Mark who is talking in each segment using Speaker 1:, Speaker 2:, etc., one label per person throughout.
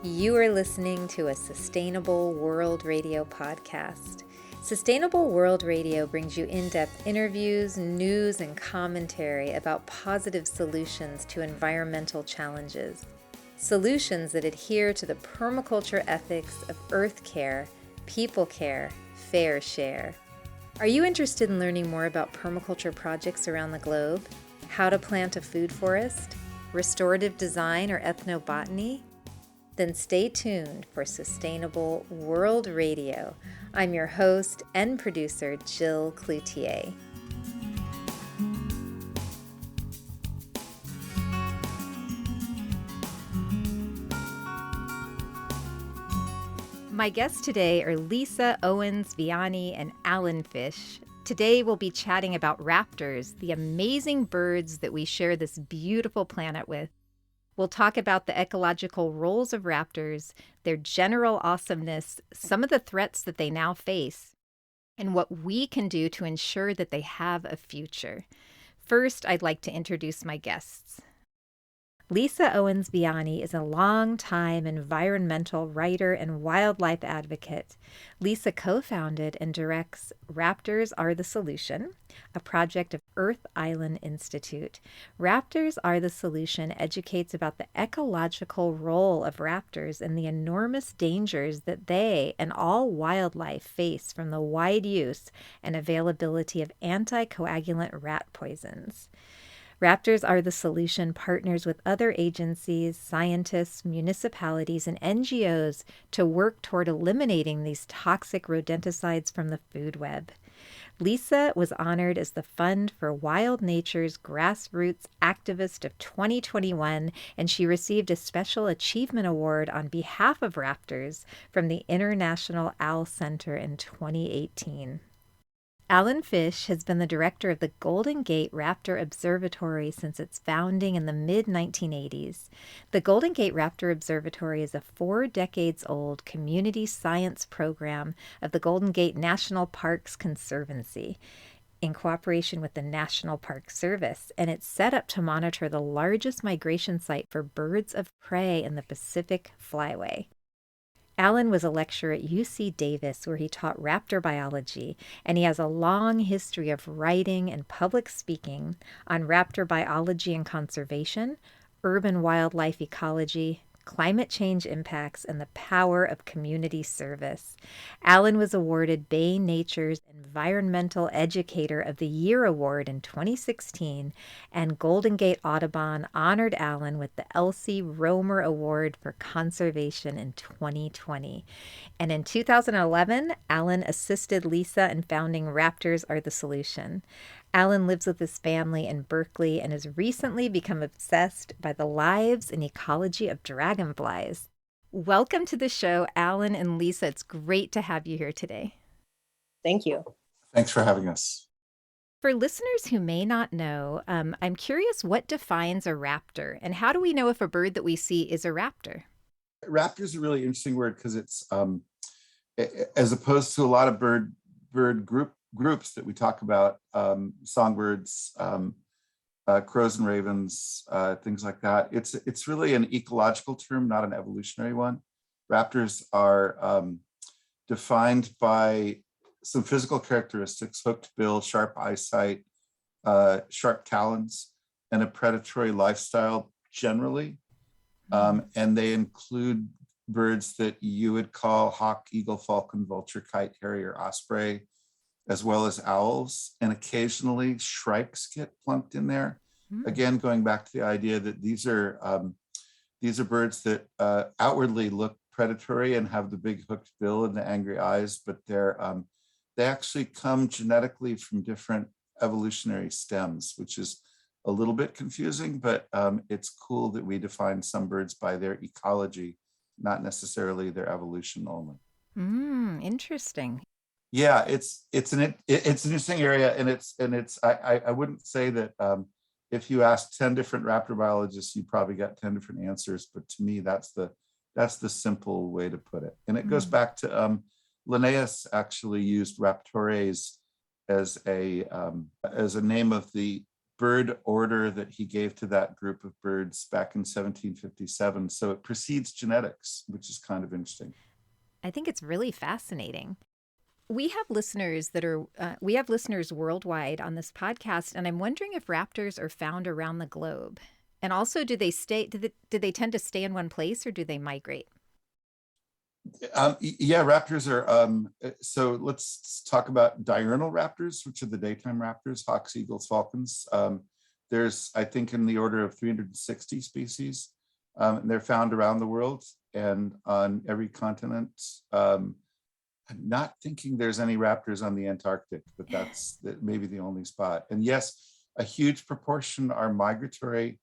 Speaker 1: You are listening to a Sustainable World Radio podcast. Sustainable World Radio brings you in-depth interviews, news, and commentary about positive solutions to environmental challenges. Solutions that adhere to the permaculture ethics of earth care, people care, fair share. Are you interested in learning more about permaculture projects around the globe? How to plant a food forest? Restorative design or ethnobotany? Then stay tuned for Sustainable World Radio. I'm your host and producer, Jill Cloutier. My guests today are Lisa, Owens, Viani, and Alan Fish. Today we'll be chatting about raptors, the amazing birds that we share this beautiful planet with. We'll talk about the ecological roles of raptors, their general awesomeness, some of the threats that they now face, and what we can do to ensure that they have a future. First, I'd like to introduce my guests. Lisa Owens Viani is a longtime environmental writer and wildlife advocate. Lisa co-founded and directs Raptors Are the Solution, a project of Earth Island Institute. Raptors Are the Solution educates about the ecological role of raptors and the enormous dangers that they and all wildlife face from the wide use and availability of anticoagulant rat poisons. Raptors Are the Solution partners with other agencies, scientists, municipalities, and NGOs to work toward eliminating these toxic rodenticides from the food web. Lisa was honored as the Fund for Wild Nature's Grassroots Activist of 2021, and she received a Special Achievement Award on behalf of raptors from the International Owl Center in 2018. Alan Fish has been the director of the Golden Gate Raptor Observatory since its founding in the mid-1980s. The Golden Gate Raptor Observatory is a 4-decades-old community science program of the Golden Gate National Parks Conservancy in cooperation with the National Park Service, and it's set up to monitor the largest migration site for birds of prey in the Pacific Flyway. Alan was a lecturer at UC Davis where he taught raptor biology, and he has a long history of writing and public speaking on raptor biology and conservation, urban wildlife ecology, climate change impacts, and the power of community service. Alan was awarded Bay Nature's Environmental Educator of the Year Award in 2016, and Golden Gate Audubon honored Alan with the Elsie Romer Award for Conservation in 2020. And in 2011, Alan assisted Lisa in founding Raptors Are the Solution. Alan lives with his family in Berkeley and has recently become obsessed by the lives and ecology of dragonflies. Welcome to the show, Alan and Lisa. It's great to have you here today.
Speaker 2: Thank you.
Speaker 3: Thanks for having us.
Speaker 1: For listeners who may not know, I'm curious what defines a raptor, and how do we know if a bird that we see is a raptor?
Speaker 3: Raptor is a really interesting word because it's, as opposed to a lot of bird groups that we talk about, songbirds, crows and ravens, things like that. It's really an ecological term, not an evolutionary one. Raptors are defined by some physical characteristics: hooked bill, sharp eyesight, sharp talons, and a predatory lifestyle generally. And they include birds that you would call hawk, eagle, falcon, vulture, kite, harrier, osprey, as well as owls, and occasionally shrikes get plunked in there. Again, going back to the idea that these are birds that outwardly look predatory and have the big hooked bill and the angry eyes, but they actually come genetically from different evolutionary stems, which is a little bit confusing, but it's cool that we define some birds by their ecology, not necessarily their evolution only.
Speaker 1: Interesting.
Speaker 3: Yeah, it's an interesting area, and I wouldn't say that if you asked 10 different raptor biologists, you probably got 10 different answers. But to me, that's the simple way to put it. And it goes back to Linnaeus actually used raptores as a name of the bird order that he gave to that group of birds back in 1757. So it precedes genetics, which is kind of interesting.
Speaker 1: I think it's really fascinating. We have listeners worldwide on this podcast, and I'm wondering if raptors are found around the globe. And also, do they tend to stay in one place, or do they migrate?
Speaker 3: Yeah, raptors are, so let's talk about diurnal raptors, which are the daytime raptors, hawks, eagles, falcons. There's, I think, in the order of 360 species. And they're found around the world and on every continent. I'm not thinking there's any raptors on the Antarctic, but that's maybe the only spot. And yes, a huge proportion are migratory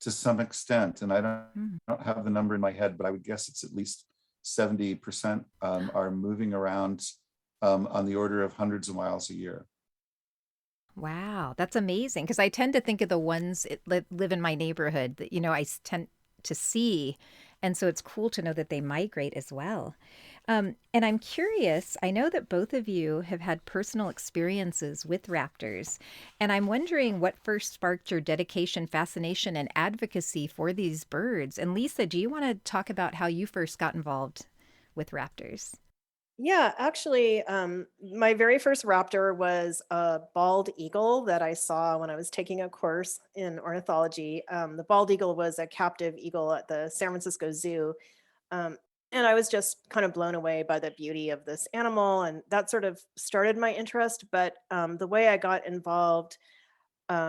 Speaker 3: to some extent. And I don't have the number in my head, but I would guess it's at least 70% are moving around on the order of hundreds of miles a year.
Speaker 1: Wow, that's amazing. Because I tend to think of the ones that live in my neighborhood that, tend to see. And so it's cool to know that they migrate as well. And I'm curious, I know that both of you have had personal experiences with raptors. And I'm wondering what first sparked your dedication, fascination, and advocacy for these birds. And Lisa, do you want to talk about how you first got involved with raptors?
Speaker 2: Yeah, actually, my very first raptor was a bald eagle that I saw when I was taking a course in ornithology. The bald eagle was a captive eagle at the San Francisco Zoo. Um, and I was just kind of blown away by the beauty of this animal. And that sort of started my interest. But the way I got involved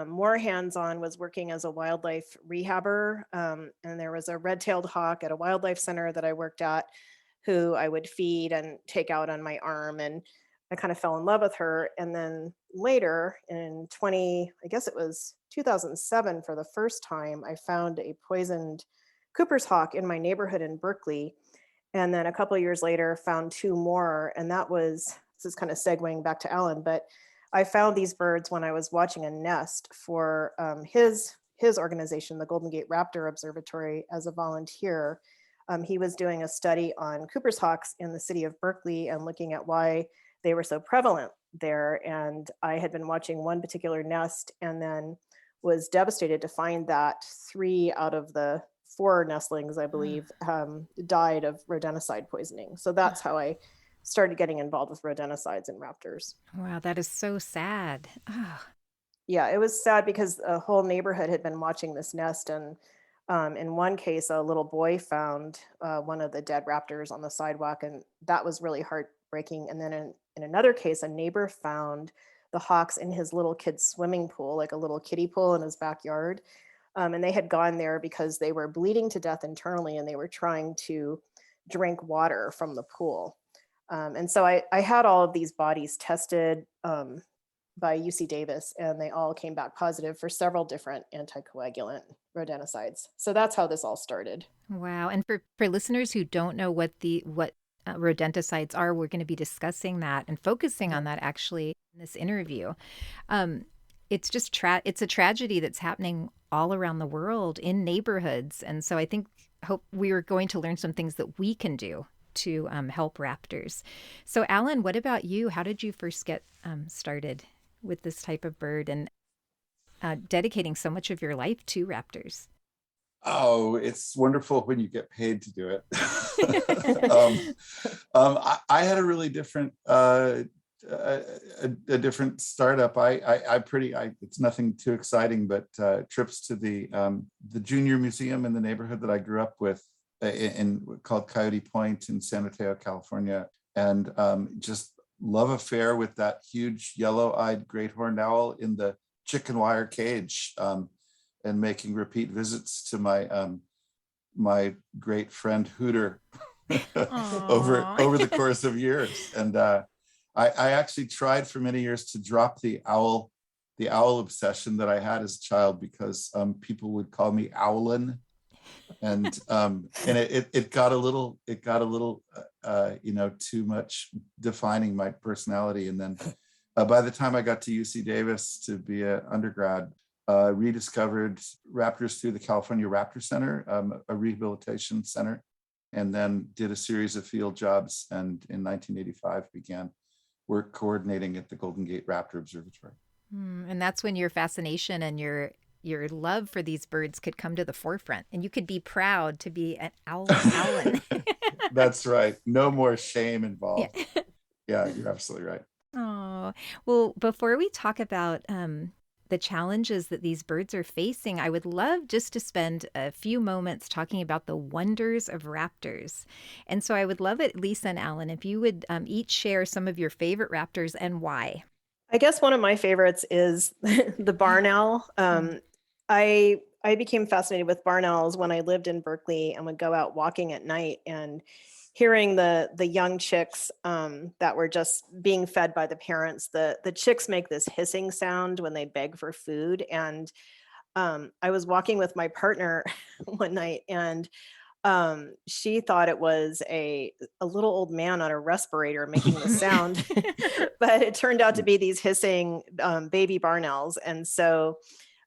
Speaker 2: more hands on was working as a wildlife rehabber. And there was a red tailed hawk at a wildlife center that I worked at who I would feed and take out on my arm. And I kind of fell in love with her. And then later in I guess it was 2007, for the first time, I found a poisoned Cooper's hawk in my neighborhood in Berkeley. And then a couple of years later, found two more. And this is kind of segueing back to Alan, but I found these birds when I was watching a nest for his organization, the Golden Gate Raptor Observatory, as a volunteer. He was doing a study on Cooper's hawks in the city of Berkeley and looking at why they were so prevalent there. And I had been watching one particular nest and then was devastated to find that 3 out of the 4 nestlings, I believe, died of rodenticide poisoning. So that's how I started getting involved with rodenticides in raptors.
Speaker 1: Wow, that is so sad. Oh,
Speaker 2: Yeah, it was sad because a whole neighborhood had been watching this nest. And in one case, a little boy found one of the dead raptors on the sidewalk, and that was really heartbreaking. And then in another case, a neighbor found the hawks in his little kid's swimming pool, like a little kiddie pool in his backyard. And they had gone there because they were bleeding to death internally and they were trying to drink water from the pool. And so I had all of these bodies tested by UC Davis, and they all came back positive for several different anticoagulant rodenticides. So that's how this all started.
Speaker 1: wow. And for listeners who don't know what rodenticides are, we're going to be discussing that and focusing on that actually in this interview. It's just it's a tragedy that's happening all around the world in neighborhoods. And so I hope we are going to learn some things that we can do to help raptors. So Alan, what about you? How did you first get started with this type of bird and dedicating so much of your life to raptors?
Speaker 3: Oh, it's wonderful when you get paid to do it. I had a really different a different startup. It's nothing too exciting, but trips to the junior museum in the neighborhood that I grew up with called Coyote Point in San Mateo, California, and just love affair with that huge yellow-eyed great horned owl in the chicken wire cage, and making repeat visits to my great friend Hooter over the course of years. And I actually tried for many years to drop the owl obsession that I had as a child, because people would call me Owlin, and it got a little too much defining my personality. And then by the time I got to UC Davis to be an undergrad, rediscovered raptors through the California Raptor Center, a rehabilitation center, and then did a series of field jobs, and in 1985 began work coordinating at the Golden Gate Raptor Observatory.
Speaker 1: And that's when your fascination and your love for these birds could come to the forefront, and you could be proud to be an owlen.
Speaker 3: That's right. No more shame
Speaker 1: Yeah.
Speaker 3: involved. Yeah, you're absolutely right.
Speaker 1: Oh, well, before we talk about the challenges that these birds are facing, I would love just to spend a few moments talking about the wonders of raptors. And so I would love it, Lisa and Alan, if you would each share some of your favorite raptors and why.
Speaker 2: I guess one of my favorites is the barn owl. I became fascinated with barn owls when I lived in Berkeley and would go out walking at night and hearing the young chicks that were just being fed by the parents. The chicks make this hissing sound when they beg for food, and I was walking with my partner one night, and she thought it was a little old man on a respirator making the sound, but it turned out to be these hissing baby barn owls. And so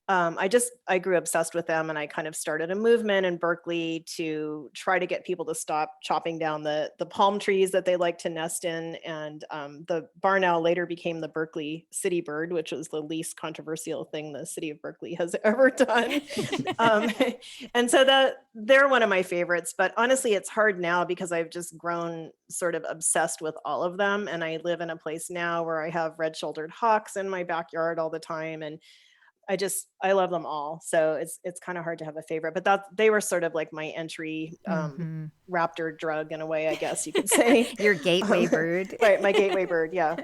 Speaker 2: I grew obsessed with them, and I kind of started a movement in Berkeley to try to get people to stop chopping down the palm trees that they like to nest in. And the barn owl later became the Berkeley city bird, which was the least controversial thing the city of Berkeley has ever done. um, and so they're one of my favorites. But honestly, it's hard now because I've just grown sort of obsessed with all of them, and I live in a place now where I have red-shouldered hawks in my backyard all the time, and I love them all. So it's kind of hard to have a favorite, but they were sort of like my entry
Speaker 1: Hmm.
Speaker 2: raptor drug in a way, I guess you could say.
Speaker 1: Your gateway
Speaker 2: Um,
Speaker 1: bird.
Speaker 2: right, my gateway bird. Yeah.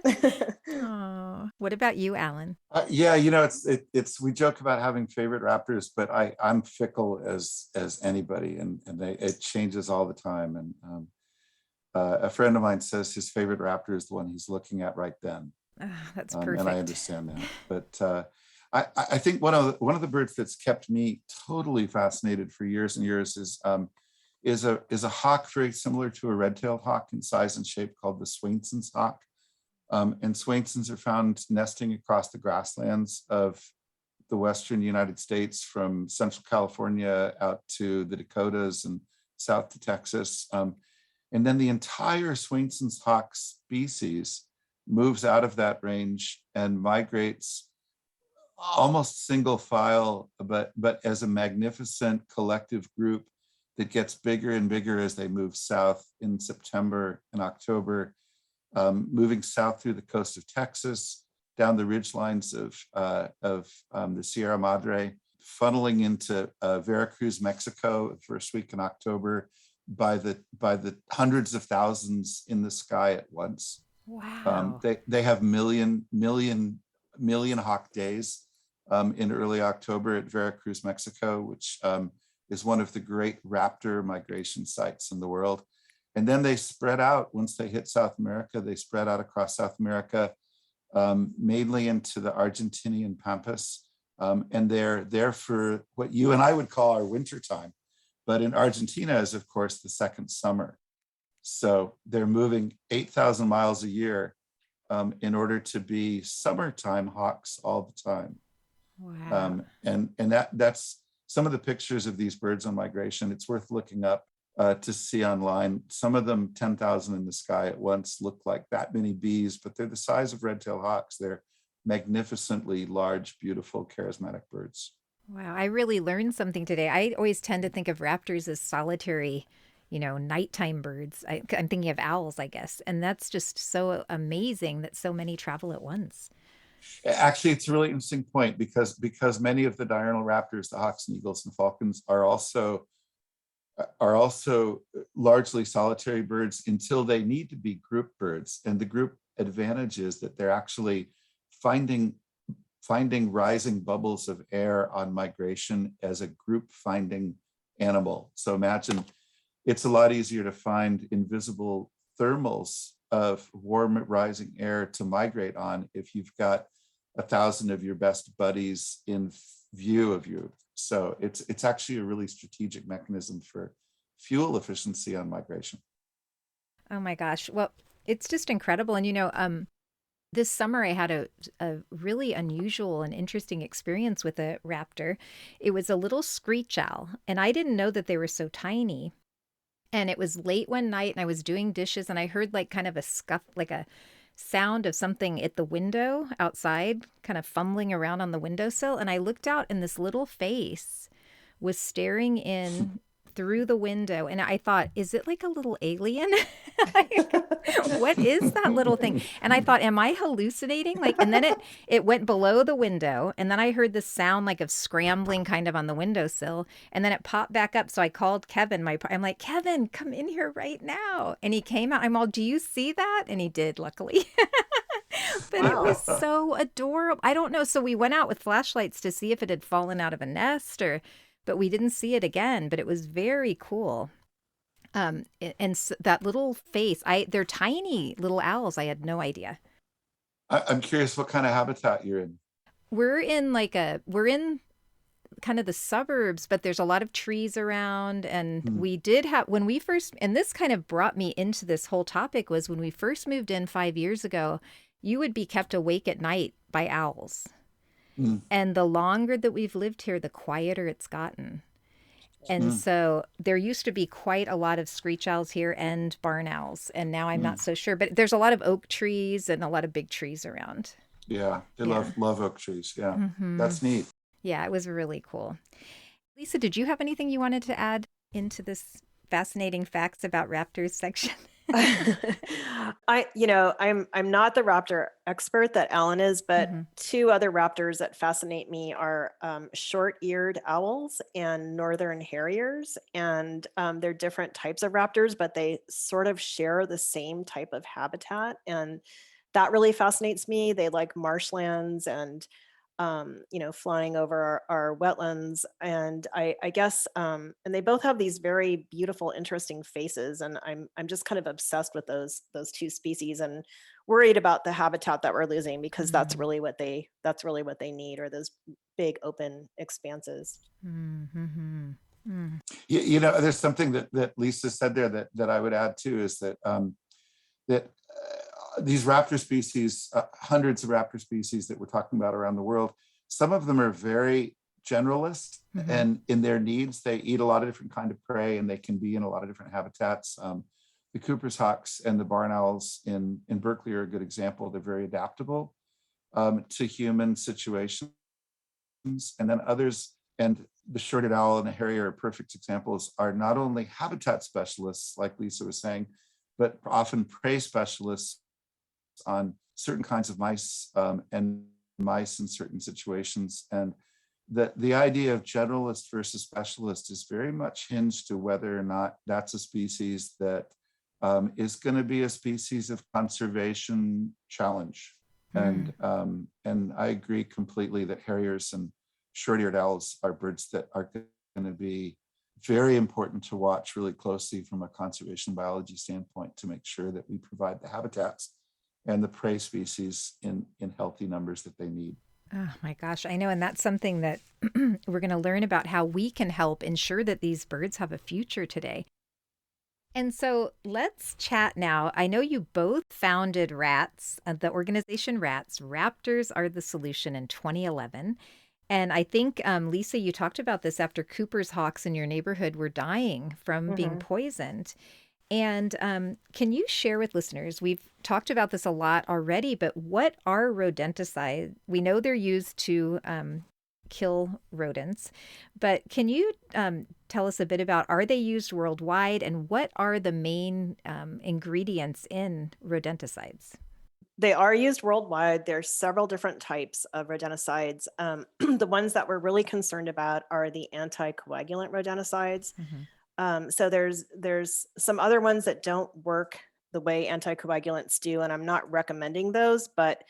Speaker 1: Oh, what about you, Alan?
Speaker 3: Yeah, it's we joke about having favorite raptors, but I'm fickle as anybody, and it changes all the time. And a friend of mine says his favorite raptor is the one he's looking at right then,
Speaker 1: Ah, that's
Speaker 3: and I
Speaker 1: perfect.
Speaker 3: understand that. But I think one of the birds that's kept me totally fascinated for years and years is a hawk very similar to a red-tailed hawk in size and shape called the Swainson's hawk. And Swainsons are found nesting across the grasslands of the Western United States from Central California out to the Dakotas and south to Texas. And then the entire Swainson's hawk species moves out of that range and migrates almost single file, but as a magnificent collective group that gets bigger and bigger as they move south in September and October, moving south through the coast of Texas, down the ridge lines of the Sierra Madre, funneling into Veracruz, Mexico, the first week in October, by the hundreds of thousands in the sky at once.
Speaker 1: Wow.
Speaker 3: They have million hawk days in early October at Veracruz, Mexico, which is one of the great raptor migration sites in the world. And then they spread out once they hit South America. They spread out across South America, mainly into the Argentinian pampas. And they're there for what you and I would call our winter time. But in Argentina is, of course, the second summer. So they're moving 8,000 miles a year in order to be summertime hawks all the time.
Speaker 1: Wow.
Speaker 3: And that's some of the pictures of these birds on migration. It's worth looking up to see online. Some of them 10,000 in the sky at once look like that many bees, but they're the size of red-tailed hawks. They're magnificently large, beautiful, charismatic birds.
Speaker 1: Wow. I really learned something today. I always tend to think of raptors as solitary, nighttime birds. I'm thinking of owls, I guess. And that's just so amazing that so many travel at once.
Speaker 3: Actually, it's a really interesting point because many of the diurnal raptors, the hawks and eagles and falcons, are also largely solitary birds until they need to be group birds. And the group advantage is that they're actually finding rising bubbles of air on migration as a group finding animal. So imagine it's a lot easier to find invisible thermals of warm rising air to migrate on if you've got 1,000 of your best buddies in view of you. So it's actually a really strategic mechanism for fuel efficiency on migration.
Speaker 1: Oh my gosh. Well, it's just incredible. And this summer I had a really unusual and interesting experience with a raptor. It was a little screech owl, and I didn't know that they were so tiny. And it was late one night and I was doing dishes and I heard like kind of a scuff, like a sound of something at the window outside, kind of fumbling around on the windowsill. And I looked out, and this little face was staring in through the window. And I thought, is it like a little alien? Like, what is that little thing? And I thought, am I hallucinating? Like, and then it went below the window, and then I heard this sound like of scrambling kind of on the windowsill, and then it popped back up. So I called Kevin. I'm like, Kevin, come in here right now. And he came out. I'm all, do you see that? And he did, luckily. But it was
Speaker 2: Wow.
Speaker 1: so adorable. I don't know. So we went out with flashlights to see if it had fallen out of a nest, but we didn't see it again. But it was very cool. That little face, they're tiny little owls. I had no idea.
Speaker 3: I'm curious what kind of habitat you're in.
Speaker 1: We're in kind of the suburbs, but there's a lot of trees around. And we did have, when we first, and this kind of brought me into this whole topic, was when we first moved in 5 years ago, you would be kept awake at night by owls. And the longer that we've lived here, the quieter it's gotten. And so there used to be quite a lot of screech owls here and barn owls. And now I'm not so sure, but there's a lot of oak trees and a lot of big trees around.
Speaker 3: Yeah, they love oak trees. Yeah, that's neat.
Speaker 1: Yeah, it was really cool. Lisa, did you have anything you wanted to add into this fascinating facts about raptors section?
Speaker 2: I'm not the raptor expert that Alan is, but two other raptors that fascinate me are short-eared owls and northern harriers. And they're different types of raptors, but they sort of share the same type of habitat. And that really fascinates me. They like marshlands and flying over our wetlands. And I guess, and they both have these very beautiful, interesting faces. And I'm just kind of obsessed with those two species, and worried about the habitat that we're losing, because that's really what they need, are those big open expanses.
Speaker 3: There's something that Lisa said there that I would add too, is that these raptor species, hundreds of raptor species that we're talking about around the world, some of them are very generalist, and in their needs, they eat a lot of different kind of prey, and they can be in a lot of different habitats. The Cooper's hawks and the barn owls in Berkeley are a good example. They're very adaptable to human situations. And then others, and the short-eared owl and the harrier are perfect examples, are not only habitat specialists, like Lisa was saying, but often prey specialists on certain kinds of mice, and mice in certain situations. And the idea of generalist versus specialist is very much hinged to whether or not that's a species that is going to be a species of conservation challenge. And I agree completely that harriers and short-eared owls are birds that are going to be very important to watch really closely from a conservation biology standpoint, to make sure that we provide the habitats and the prey species in healthy numbers that they need.
Speaker 1: Oh my gosh, I know. And that's something that we're going to learn about, how we can help ensure that these birds have a future today. And so let's chat now. I know you both founded RATS, the organization RATS, Raptors Are the Solution, in 2011. And I think, Lisa, you talked about this after Cooper's hawks in your neighborhood were dying from being poisoned. And can you share with listeners, we've talked about this a lot already, but what are rodenticides? We know they're used to kill rodents, but can you tell us a bit about, are they used worldwide, and what are the main ingredients in rodenticides?
Speaker 2: They are used worldwide. There's several different types of rodenticides. The ones that we're really concerned about are the anticoagulant rodenticides. So there's some other ones that don't work the way anticoagulants do, and I'm not recommending those, but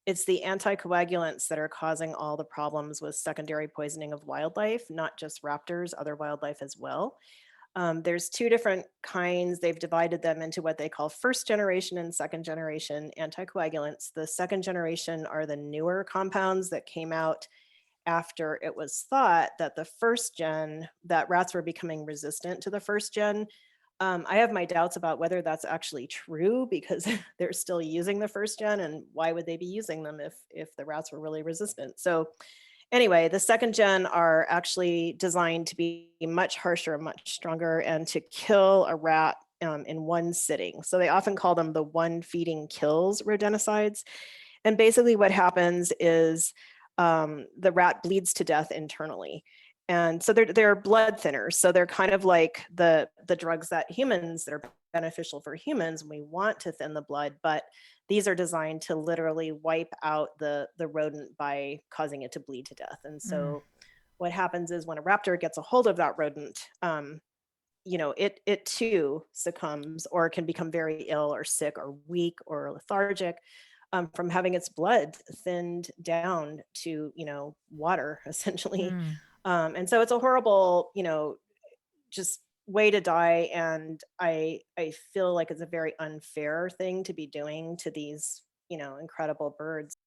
Speaker 2: it's the anticoagulants that are causing all the problems with secondary poisoning of wildlife, not just raptors, other wildlife as well. There's two different kinds. They've divided them into what they call first generation and second generation anticoagulants. The second generation are the newer compounds that came out after it was thought that the first gen, that rats were becoming resistant to the first gen. I have my doubts about whether that's actually true, because they're still using the first gen, and why would they be using them if the rats were really resistant? So anyway, the second gen are actually designed to be much harsher, much stronger, and to kill a rat in one sitting. So they often call them the one feeding kills rodenticides. And basically what happens is the rat bleeds to death internally. And so they're blood thinners. So they're kind of like the drugs that are beneficial for humans. We want to thin the blood, but these are designed to literally wipe out the rodent by causing it to bleed to death. And so what happens is when a raptor gets a hold of that rodent, it too succumbs or can become very ill or sick or weak or lethargic from having its blood thinned down to, water essentially. And so it's a horrible, just way to die. And I feel like it's a very unfair thing to be doing to these, incredible birds.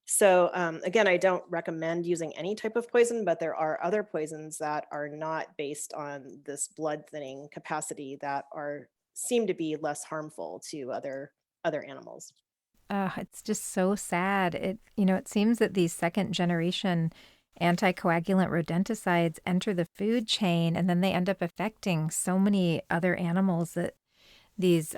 Speaker 2: So again, I don't recommend using any type of poison, but there are other poisons that are not based on this blood thinning capacity that seem to be less harmful to other animals.
Speaker 1: It's just so sad. It seems that these second generation anticoagulant rodenticides enter the food chain and then they end up affecting so many other animals that these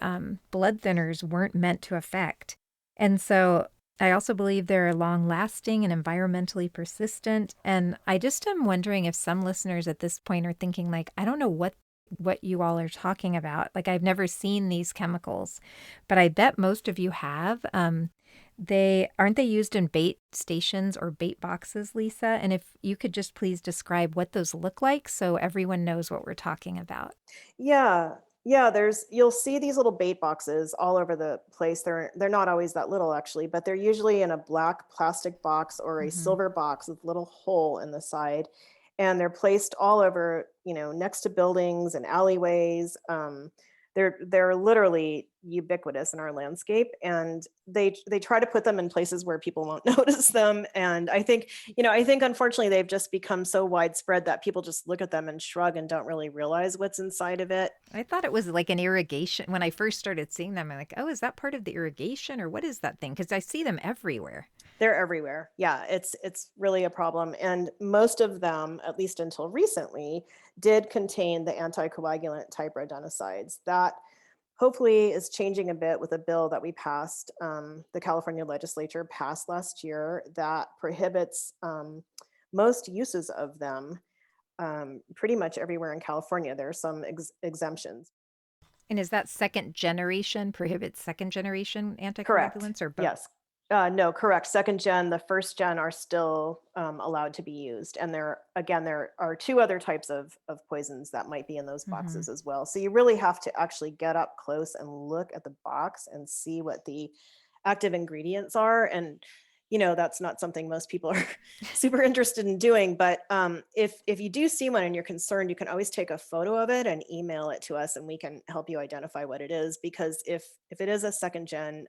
Speaker 1: blood thinners weren't meant to affect. And so I also believe they're long lasting and environmentally persistent. And I just am wondering if some listeners at this point are thinking, like, I don't know what you all are talking about. Like, I've never seen these chemicals, but I bet most of you have. Aren't they used in bait stations or bait boxes, Lisa? And if you could just please describe what those look like so everyone knows what we're talking about.
Speaker 2: Yeah. Yeah, you'll see these little bait boxes all over the place. They're not always that little actually, but they're usually in a black plastic box or a
Speaker 1: Mm-hmm.
Speaker 2: silver box with a little hole in the side. And they're placed all over, next to buildings and alleyways. They're literally ubiquitous in our landscape, and they try to put them in places where people won't notice them. And I think unfortunately they've just become so widespread that people just look at them and shrug and don't really realize what's inside of it.
Speaker 1: I thought it was like an irrigation. When I first started seeing them, I'm like, oh, is that part of the irrigation or what is that thing? Because I see them everywhere.
Speaker 2: They're everywhere. Yeah, it's really a problem. And most of them, at least until recently, did contain the anticoagulant type rodenticides. That hopefully is changing a bit with a bill that we passed, the California legislature passed last year, that prohibits most uses of them pretty much everywhere in California. There are some exemptions.
Speaker 1: And is that second generation, prohibits second generation
Speaker 2: Correct.
Speaker 1: anticoagulants or both?
Speaker 2: Yes. No, correct. Second gen, the first gen are still allowed to be used. And there are two other types of poisons that might be in those
Speaker 1: Mm-hmm.
Speaker 2: boxes as well. So you really have to actually get up close and look at the box and see what the active ingredients are. And, that's not something most people are super interested in doing. But if you do see one and you're concerned, you can always take a photo of it and email it to us and we can help you identify what it is. Because if it is a second gen,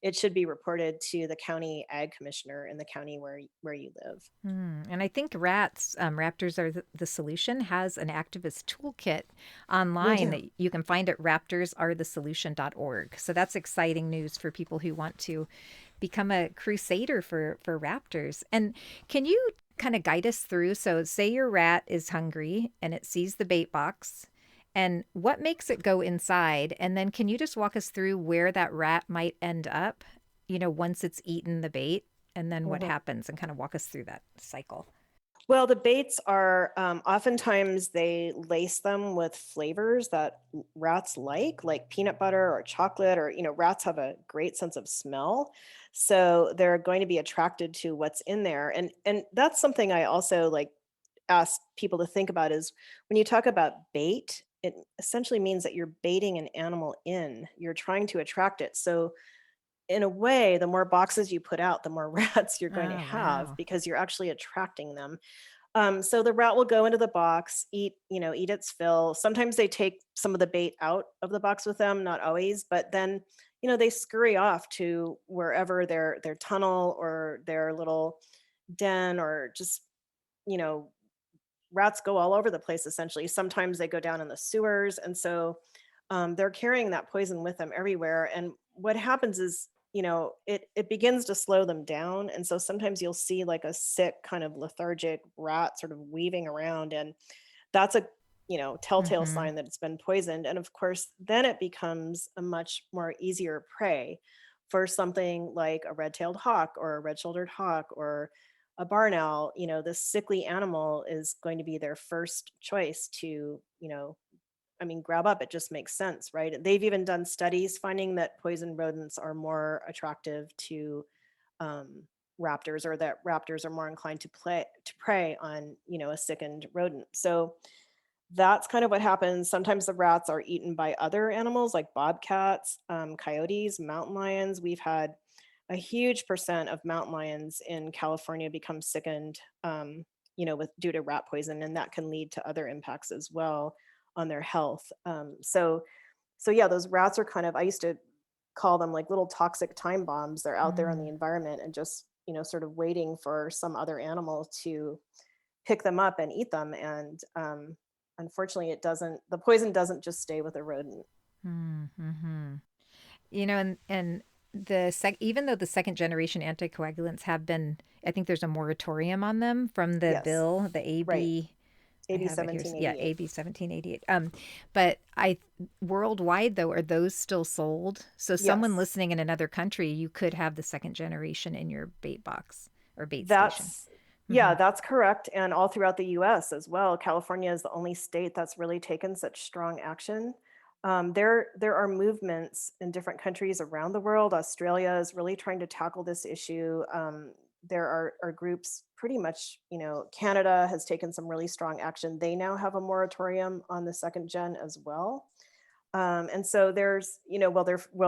Speaker 2: it should be reported to the county ag commissioner in the county where you live.
Speaker 1: And I think Raptors Are the Solution, has an activist toolkit
Speaker 2: We
Speaker 1: online
Speaker 2: do.
Speaker 1: that you can find at raptorsarethesolution.org. So that's exciting news for people who want to become a crusader for raptors. And can you kind of guide us through? So say your rat is hungry and it sees the bait box. And what makes it go inside? And then can you just walk us through where that rat might end up, once it's eaten the bait, and then what
Speaker 2: Mhm.
Speaker 1: happens, and kind of walk us through that cycle?
Speaker 2: Well, the baits are oftentimes they lace them with flavors that rats like peanut butter or chocolate, or rats have a great sense of smell, so they're going to be attracted to what's in there. And that's something I also like ask people to think about is when you talk about bait, it essentially means that you're baiting an animal in. You're trying to attract it. So in a way, the more boxes you put out, the more rats you're going to
Speaker 1: Oh,
Speaker 2: have
Speaker 1: wow.
Speaker 2: because you're actually attracting them. So the rat will go into the box, eat its fill. Sometimes they take some of the bait out of the box with them, not always, but then, they scurry off to wherever their tunnel or their little den, or just, you know, rats go all over the place essentially. Sometimes they go down in the sewers. And so they're carrying that poison with them everywhere. And what happens is, it begins to slow them down. And so sometimes you'll see like a sick kind of lethargic rat sort of weaving around. And that's a telltale
Speaker 1: Mm-hmm.
Speaker 2: sign that it's been poisoned. And of course, then it becomes a much more easier prey for something like a red-tailed hawk or a red-shouldered hawk or a barn owl. This sickly animal is going to be their first choice to, grab up. It just makes sense, right? They've even done studies finding that poison rodents are more attractive to um, raptors, or that raptors are more inclined to prey on, a sickened rodent. So that's kind of what happens. Sometimes the rats are eaten by other animals like bobcats, coyotes, mountain lions. We've had a huge percent of mountain lions in California become sickened, with due to rat poison, and that can lead to other impacts as well on their health. So yeah, those rats are kind of, I used to call them like little toxic time bombs. They're out there in the
Speaker 1: Mm.
Speaker 2: environment and just, sort of waiting for some other animal to pick them up and eat them. And unfortunately, the poison doesn't just stay with a rodent.
Speaker 1: Mm-hmm. And even though the second generation anticoagulants have been, I think there's a moratorium on them from the
Speaker 2: Yes,
Speaker 1: bill, the
Speaker 2: right.
Speaker 1: AB. I
Speaker 2: AB
Speaker 1: have it here. Yeah,
Speaker 2: 1788.
Speaker 1: AB 1788. But worldwide though, are those still sold? So someone
Speaker 2: Yes,
Speaker 1: listening in another country, you could have the second generation in your bait box or bait station.
Speaker 2: that's
Speaker 1: Hmm.
Speaker 2: yeah, that's correct. And all throughout the US as well. California is the only state that's really taken such strong action. There are movements in different countries around the world. Australia is really trying to tackle this issue. There are groups pretty much, Canada has taken some really strong action. They now have a moratorium on the second gen as well. And so there's,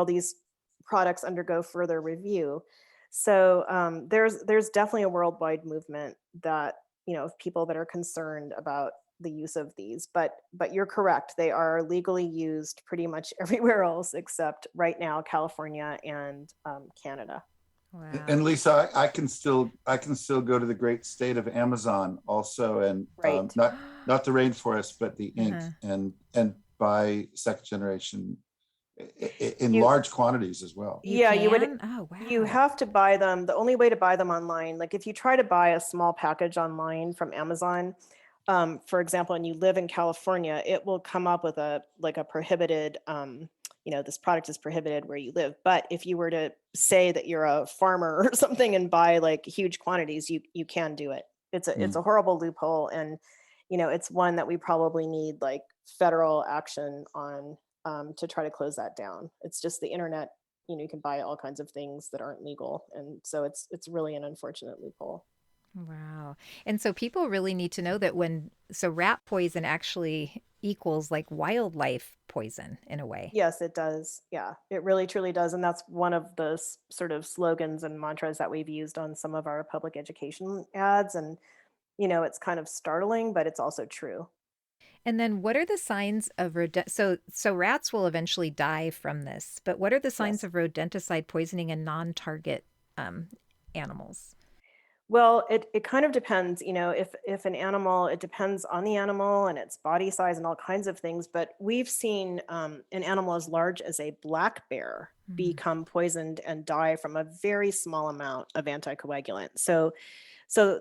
Speaker 2: these products undergo further review. So there's definitely a worldwide movement that, of people that are concerned about the use of these. But you're correct; they are legally used pretty much everywhere else except right now California and Canada.
Speaker 1: Wow.
Speaker 3: And Lisa, I can still go to the great state of Amazon also, and
Speaker 2: Right.
Speaker 3: not the rainforest, but the ink,
Speaker 1: Uh-huh.
Speaker 3: and buy second generation in
Speaker 2: You
Speaker 3: large quantities as well.
Speaker 1: You
Speaker 2: Yeah,
Speaker 1: can? Oh,
Speaker 2: you
Speaker 1: wow.
Speaker 2: have to buy them. The only way to buy them online, like if you try to buy a small package online from Amazon, for example, and you live in California, it will come up with a prohibited, this product is prohibited where you live. But if you were to say that you're a farmer or something and buy like huge quantities, you can do it. It's
Speaker 3: Mm.
Speaker 2: a horrible loophole, and it's one that we probably need like federal action on, to try to close that down. It's just the internet. You can buy all kinds of things that aren't legal, and so it's really an unfortunate loophole.
Speaker 1: Wow. And so people really need to know that rat poison actually equals like wildlife poison in a way.
Speaker 2: Yes, it does. Yeah, it really truly does, and that's one of the sort of slogans and mantras that we've used on some of our public education ads. And it's kind of startling, but it's also true.
Speaker 1: And then what are the signs of so rats will eventually die from this, but what are the signs
Speaker 2: Yes.
Speaker 1: of rodenticide poisoning in non-target um, animals?
Speaker 2: Well, it kind of depends, if an animal, it depends on the animal and its body size and all kinds of things. But we've seen an animal as large as a black bear
Speaker 1: Mm.
Speaker 2: become poisoned and die from a very small amount of anticoagulant. So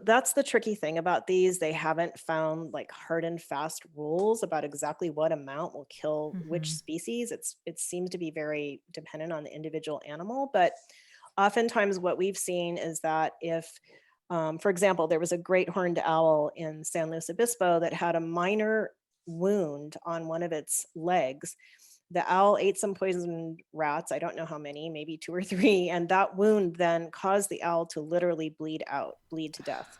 Speaker 2: that's the tricky thing about these. They haven't found like hard and fast rules about exactly what amount will kill which
Speaker 1: Hmm.
Speaker 2: species. It seems to be very dependent on the individual animal, but oftentimes what we've seen is that if, for example, there was a great horned owl in San Luis Obispo that had a minor wound on one of its legs. The owl ate some poisoned rats. I don't know how many, maybe two or three. And that wound then caused the owl to literally bleed to death.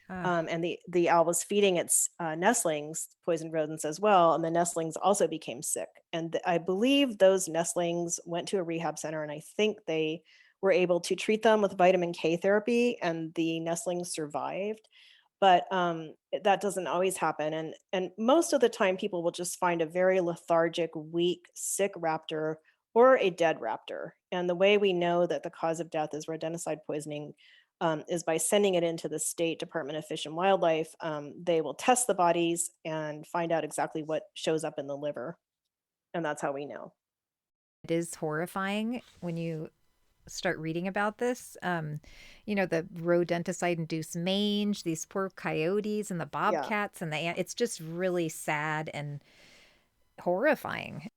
Speaker 1: Ah,
Speaker 2: And the owl was feeding its nestlings poisoned rodents as well. And the nestlings also became sick. And I believe those nestlings went to a rehab center, and I think they were able to treat them with vitamin K therapy, and the nestlings survived. But that doesn't always happen. And most of the time, people will just find a very lethargic, weak, sick raptor or a dead raptor. And the way we know that the cause of death is rodenticide poisoning, is by sending it into the State Department of Fish and Wildlife. They will test the bodies and find out exactly what shows up in the liver, and that's how we know.
Speaker 1: it is horrifying when you start reading about this. The rodenticide induced mange, these poor coyotes and the
Speaker 2: Yeah.
Speaker 1: bobcats and it's just really sad and horrifying.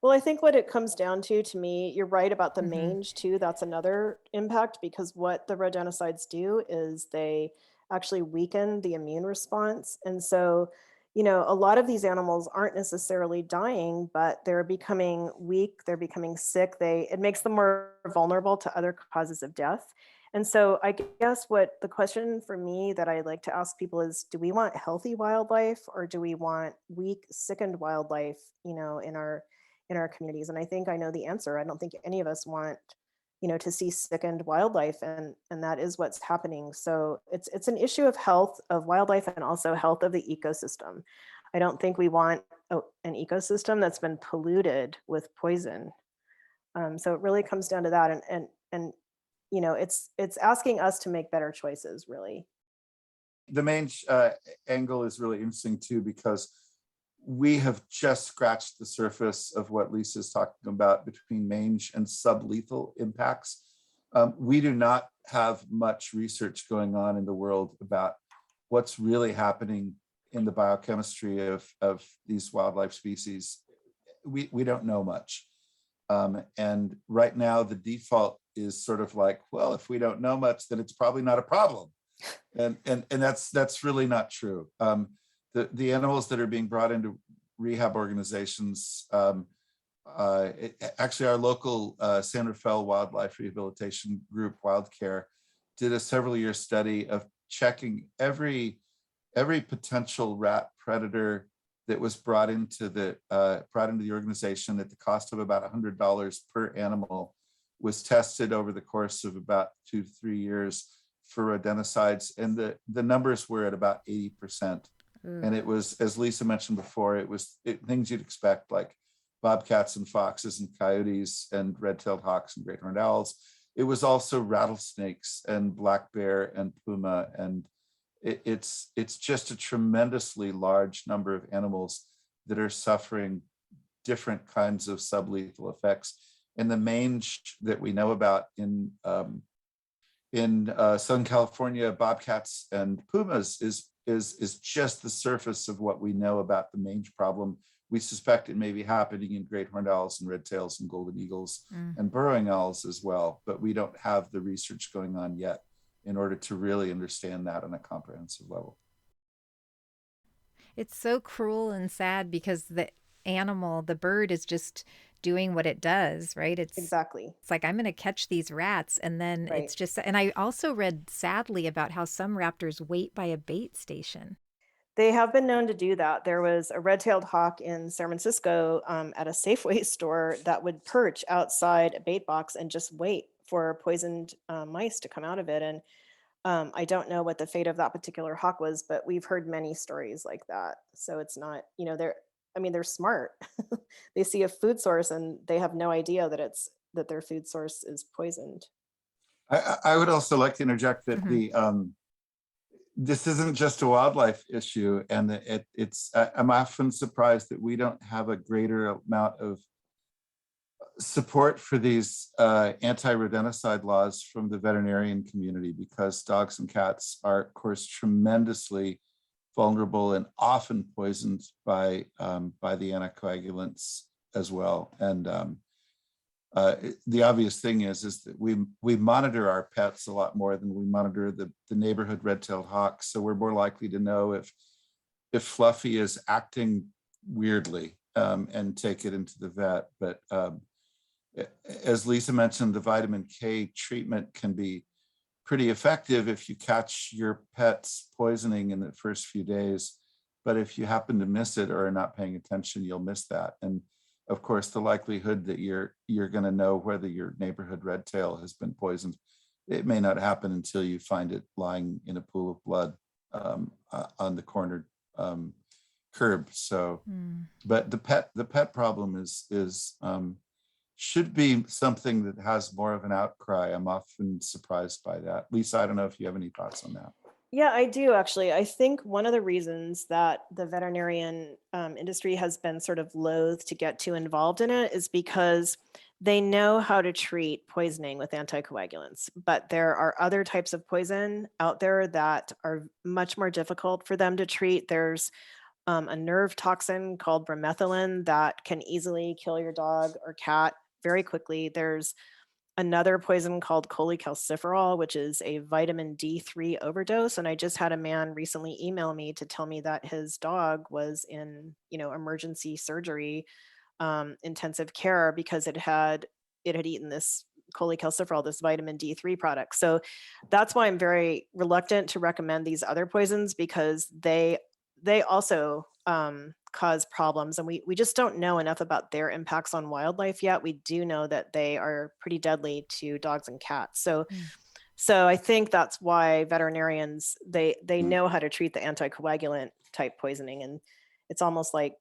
Speaker 2: Well, I think what it comes down to me, you're right about the
Speaker 1: Hmm.
Speaker 2: mange too. That's another impact because what the rodenticides do is they actually weaken the immune response. And so, a lot of these animals aren't necessarily dying, but they're becoming weak, they're becoming sick. It makes them more vulnerable to other causes of death. And so I guess what the question for me that I like to ask people is, do we want healthy wildlife or do we want weak, sickened wildlife, in our communities? And I think I know the answer. I don't think any of us want, to see sickened wildlife, and that is what's happening. So it's an issue of health of wildlife and also health of the ecosystem. I don't think we want an ecosystem that's been polluted with poison. So it really comes down to that, and it's asking us to make better choices, really.
Speaker 3: The main angle is really interesting too, because we have just scratched the surface of what Lisa's talking about between mange and sublethal impacts. We do not have much research going on in the world about what's really happening in the biochemistry of these wildlife species. We don't know much. And right now, the default is sort of like, well, if we don't know much, then it's probably not a problem. And that's really not true. The animals that are being brought into rehab organizations, actually our local San Rafael Wildlife Rehabilitation Group, Wildcare, did a several-year study of checking every potential rat predator that was brought into the organization at the cost of about $100 per animal, was tested over the course of about 2 to 3 years for rodenticides, and the numbers were at about 80%. And it was, as Lisa mentioned before, it was things you'd expect, like bobcats and foxes and coyotes and red-tailed hawks and great horned owls. It was also rattlesnakes and black bear and puma, and it's just a tremendously large number of animals that are suffering different kinds of sublethal effects. And the mange that we know about in Southern California, bobcats and pumas is just the surface of what we know about the mange problem. We suspect it may be happening in great horned owls and red tails and golden eagles and burrowing owls as well, but we don't have the research going on yet in order to really understand that on a comprehensive level.
Speaker 1: It's so cruel and sad because the bird is just doing what it does, right?
Speaker 2: Exactly.
Speaker 1: It's like, I'm going to catch these rats. And then
Speaker 2: Right.
Speaker 1: it's just, and I also read sadly about how some raptors wait by a bait station.
Speaker 2: They have been known to do that. There was a red-tailed hawk in San Francisco at a Safeway store that would perch outside a bait box and just wait for poisoned mice to come out of it. And I don't know what the fate of that particular hawk was, but we've heard many stories like that. So it's not, they're smart. They see a food source and they have no idea that their food source is poisoned.
Speaker 3: I would also like to interject that
Speaker 1: Hmm.
Speaker 3: this isn't just a wildlife issue, and I'm often surprised that we don't have a greater amount of support for these anti-rodenticide laws from the veterinarian community, because dogs and cats are, of course, tremendously vulnerable and often poisoned by the anticoagulants as well. And the obvious thing is that we monitor our pets a lot more than we monitor the neighborhood red-tailed hawks. So we're more likely to know if Fluffy is acting weirdly and take it into the vet. But as Lisa mentioned, the vitamin K treatment can be pretty effective if you catch your pet's poisoning in the first few days. But if you happen to miss it or are not paying attention, you'll miss that. And of course, the likelihood that you're going to know whether your neighborhood red tail has been poisoned, it may not happen until you find it lying in a pool of blood on the corner curb. So, but the pet problem is should be something that has more of an outcry. I'm often surprised by that. Lisa, I don't know if you have any thoughts on that.
Speaker 2: Yeah, I do actually. I think one of the reasons that the veterinarian industry has been sort of loath to get too involved in it is because they know how to treat poisoning with anticoagulants. But there are other types of poison out there that are much more difficult for them to treat. There's a nerve toxin called bromethalin that can easily kill your dog or cat very quickly. There's another poison called cholecalciferol, which is a vitamin D3 overdose. And I just had a man recently email me to tell me that his dog was in, emergency surgery, intensive care because it had eaten this cholecalciferol, this vitamin D3 product. So that's why I'm very reluctant to recommend these other poisons because they also cause problems, and we just don't know enough about their impacts on wildlife yet. We do know that they are pretty deadly to dogs and cats. So I think that's why veterinarians they
Speaker 3: Mm.
Speaker 2: know how to treat the anticoagulant type poisoning, and it's almost like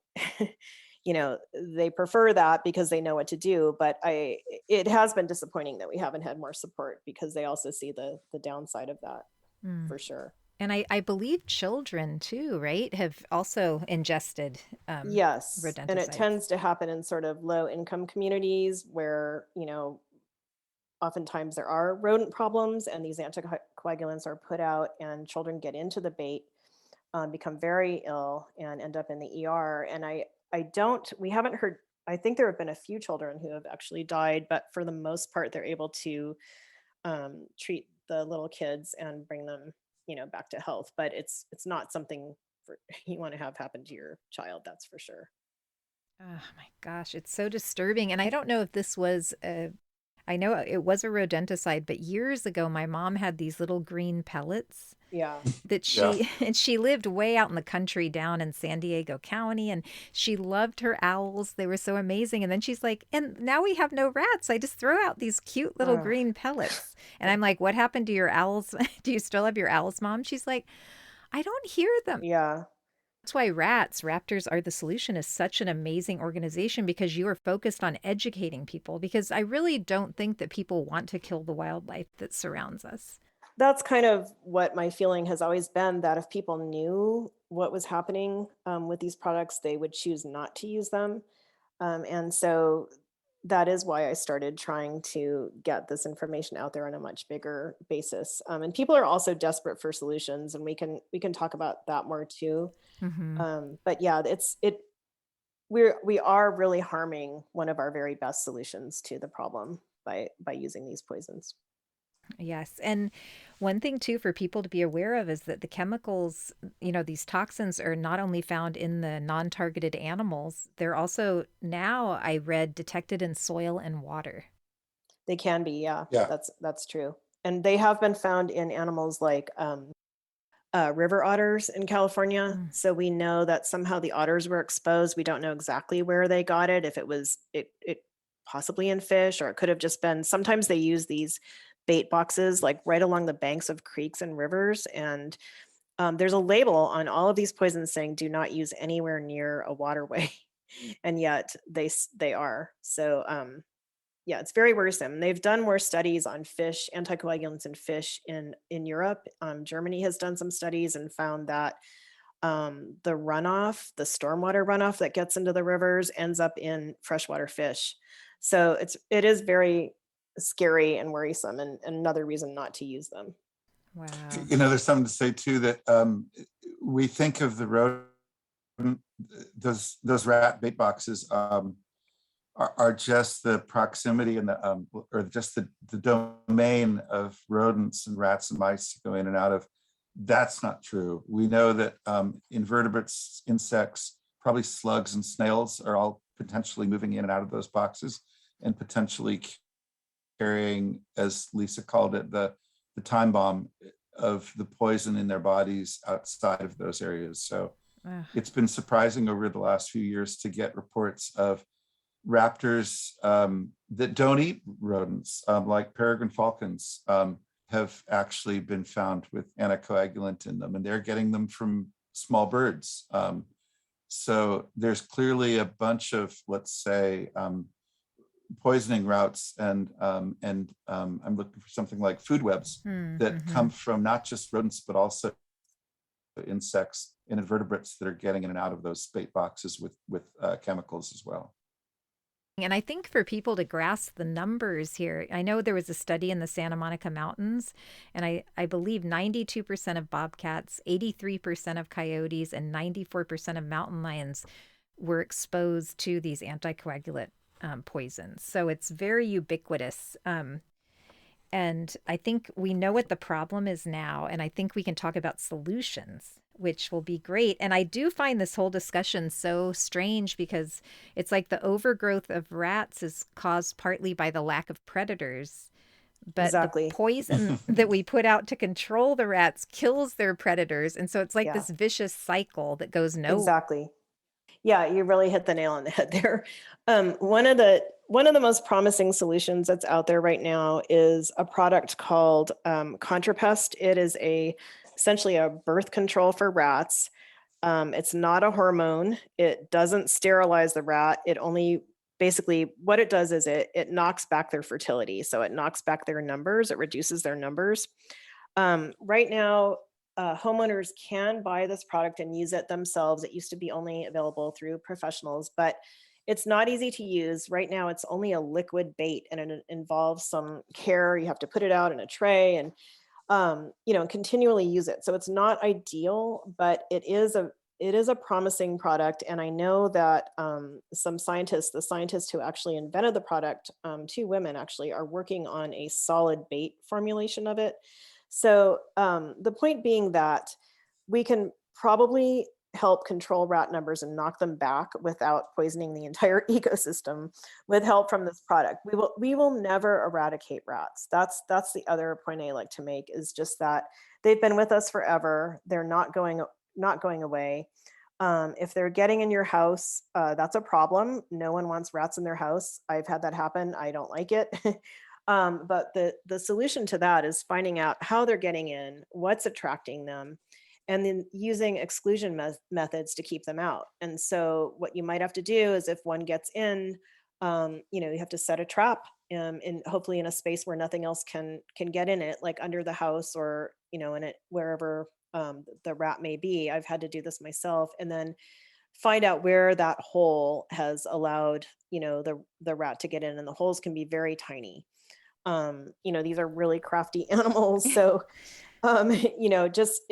Speaker 2: they prefer that because they know what to do. But it has been disappointing that we haven't had more support because they also see the downside of that
Speaker 1: Mm.
Speaker 2: for sure.
Speaker 1: And I believe children too, right, have also ingested
Speaker 2: Yes, and it
Speaker 1: rodenticides.
Speaker 2: tends to happen in sort of low income communities where, oftentimes there are rodent problems and these anticoagulants are put out and children get into the bait, become very ill and end up in the ER. And we haven't heard, I think there have been a few children who have actually died, but for the most part, they're able to treat the little kids and bring them, back to health. But it's not something for you want to have happen to your child, that's for sure.
Speaker 1: Oh my gosh, it's so disturbing. And I don't know if this was I know it was a rodenticide, but years ago my mom had these little green pellets
Speaker 2: Yeah.
Speaker 1: that
Speaker 3: Yeah.
Speaker 1: and she lived way out in the country down in San Diego County, and she loved her owls. They were so amazing. And then she's like, "And now we have no rats. I just throw out these cute little
Speaker 2: Ugh.
Speaker 1: green pellets." And I'm like, "What happened to your owls? Do you still have your owls, Mom?" She's like, "I don't hear them."
Speaker 2: Yeah.
Speaker 1: That's why Raptors Are the Solution is such an amazing organization because you are focused on educating people. Because I really don't think that people want to kill the wildlife that surrounds us.
Speaker 2: That's kind of what my feeling has always been, that if people knew what was happening with these products, they would choose not to use them. And so that is why I started trying to get this information out there on a much bigger basis. And people are also desperate for solutions, and we can talk about that more too.
Speaker 1: Hmm.
Speaker 2: But yeah, we are really harming one of our very best solutions to the problem by using these poisons.
Speaker 1: Yes. And one thing, too, for people to be aware of is that the chemicals, these toxins are not only found in the non targeted animals, they're also now, I read, detected in soil and water.
Speaker 2: They can be, yeah,
Speaker 3: Yeah.
Speaker 2: that's true. And they have been found in animals like river otters in California.
Speaker 1: Mm.
Speaker 2: So we know that somehow the otters were exposed. We don't know exactly where they got it, if it possibly in fish, or it could have just been, sometimes they use these bait boxes like right along the banks of creeks and rivers. And there's a label on all of these poisons saying do not use anywhere near a waterway. And yet they are. So yeah, it's very worrisome. They've done more studies on fish, anticoagulants in fish in Europe. Germany has done some studies and found that the runoff, the stormwater runoff that gets into the rivers, ends up in freshwater fish. So it is very scary and worrisome, and another reason not to use them.
Speaker 1: Wow.
Speaker 3: There's something to say too that we think of the rodent, those rat bait boxes are just the proximity and the or just the domain of rodents and rats and mice to go in and out of. That's not true. We know that invertebrates, insects, probably slugs and snails are all potentially moving in and out of those boxes and potentially carrying, as Lisa called it, the time bomb of the poison in their bodies outside of those areas. So
Speaker 1: Ugh.
Speaker 3: it's been surprising over the last few years to get reports of raptors that don't eat rodents, like peregrine falcons, have actually been found with anticoagulant in them, and they're getting them from small birds. So there's clearly a bunch of, let's say, poisoning routes, and I'm looking for something like food webs that
Speaker 1: Mm-hmm.
Speaker 3: come from not just rodents but also insects and invertebrates that are getting in and out of those spate boxes with chemicals as well.
Speaker 1: And I think for people to grasp the numbers here, I know there was a study in the Santa Monica Mountains, and I believe 92% of bobcats, 83% of coyotes, and 94% of mountain lions were exposed to these anticoagulant poisons. So it's very ubiquitous. And I think we know what the problem is now, and I think we can talk about solutions, which will be great. And I do find this whole discussion so strange because it's like the overgrowth of rats is caused partly by the lack of predators, but the
Speaker 2: Exactly.
Speaker 1: poison that we put out to control the rats kills their predators. And so it's like
Speaker 2: Yeah,
Speaker 1: this vicious cycle that goes nowhere.
Speaker 2: exactly. Yeah, you really hit the nail on the head there. One of the most promising solutions that's out there right now is a product called Contrapest. It is essentially a birth control for rats. It's not a hormone. It doesn't sterilize the rat. It only basically what it does is it knocks back their fertility. So it knocks back their numbers. It reduces their numbers. Right now, homeowners can buy this product and use it themselves. It used to be only available through professionals, but it's not easy to use. Right now, it's only a liquid bait, and it involves some care. You have to put it out in a tray and continually use it. So it's not ideal, but it is a promising product. And I know that some scientists, the scientists who actually invented the product, two women actually, are working on a solid bait formulation of it. So the point being that we can probably help control rat numbers and knock them back without poisoning the entire ecosystem with help from this product. We will never eradicate rats. That's the other point I like to make, is just that they've been with us forever. They're not going away. If they're getting in your house, that's a problem. No one wants rats in their house. I've had that happen. I don't like it. But the solution to that is finding out how they're getting in, what's attracting them, and then using exclusion methods to keep them out. And so what you might have to do is, if one gets in, you have to set a trap, in hopefully in a space where nothing else can get in it, like under the house, or in it wherever the rat may be. I've had to do this myself, and then find out where that hole has allowed the rat to get in, and the holes can be very tiny. These are really crafty animals. So, just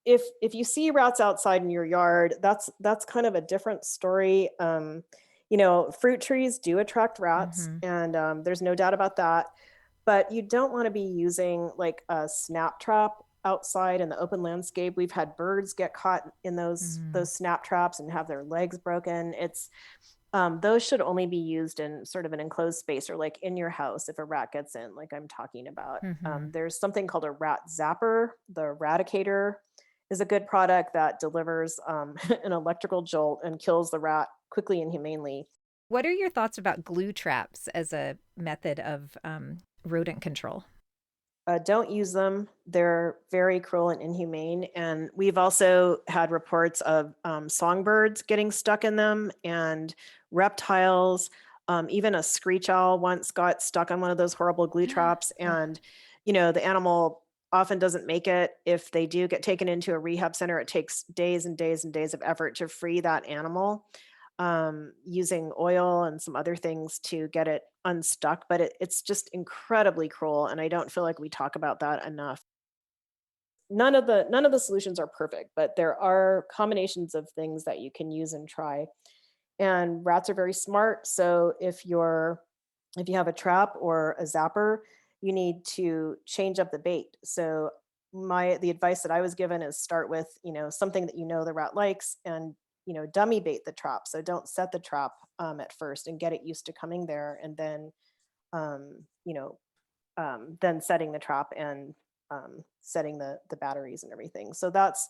Speaker 2: if you see rats outside in your yard, that's kind of a different story. Fruit trees do attract rats,
Speaker 1: Mm-hmm.
Speaker 2: and there's no doubt about that. But you don't want to be using like a snap trap outside in the open landscape. We've had birds get caught in those snap traps and have their legs broken. It's those should only be used in sort of an enclosed space, or like in your house if a rat gets in, like I'm talking about.
Speaker 1: Mm-hmm.
Speaker 2: There's something called a rat zapper. The Eradicator is a good product that delivers an electrical jolt and kills the rat quickly and humanely.
Speaker 1: What are your thoughts about glue traps as a method of rodent control?
Speaker 2: Don't use them. They're very cruel and inhumane. And we've also had reports of songbirds getting stuck in them, and reptiles. Even a screech owl once got stuck on one of those horrible glue traps.
Speaker 1: Oh.
Speaker 2: And, the animal often doesn't make it. If they do get taken into a rehab center, it takes days and days and days of effort to free that animal, using oil and some other things to get it unstuck. But it's just incredibly cruel, and I don't feel like we talk about that enough. None of the solutions are perfect, but there are combinations of things that you can use and try. And rats are very smart, so if you have a trap or a zapper, you need to change up the bait. So the advice that I was given is start with something that the rat likes, and dummy bait the trap. So don't set the trap at first, and get it used to coming there, and then um, you know then setting the trap, and setting the batteries and everything. So that's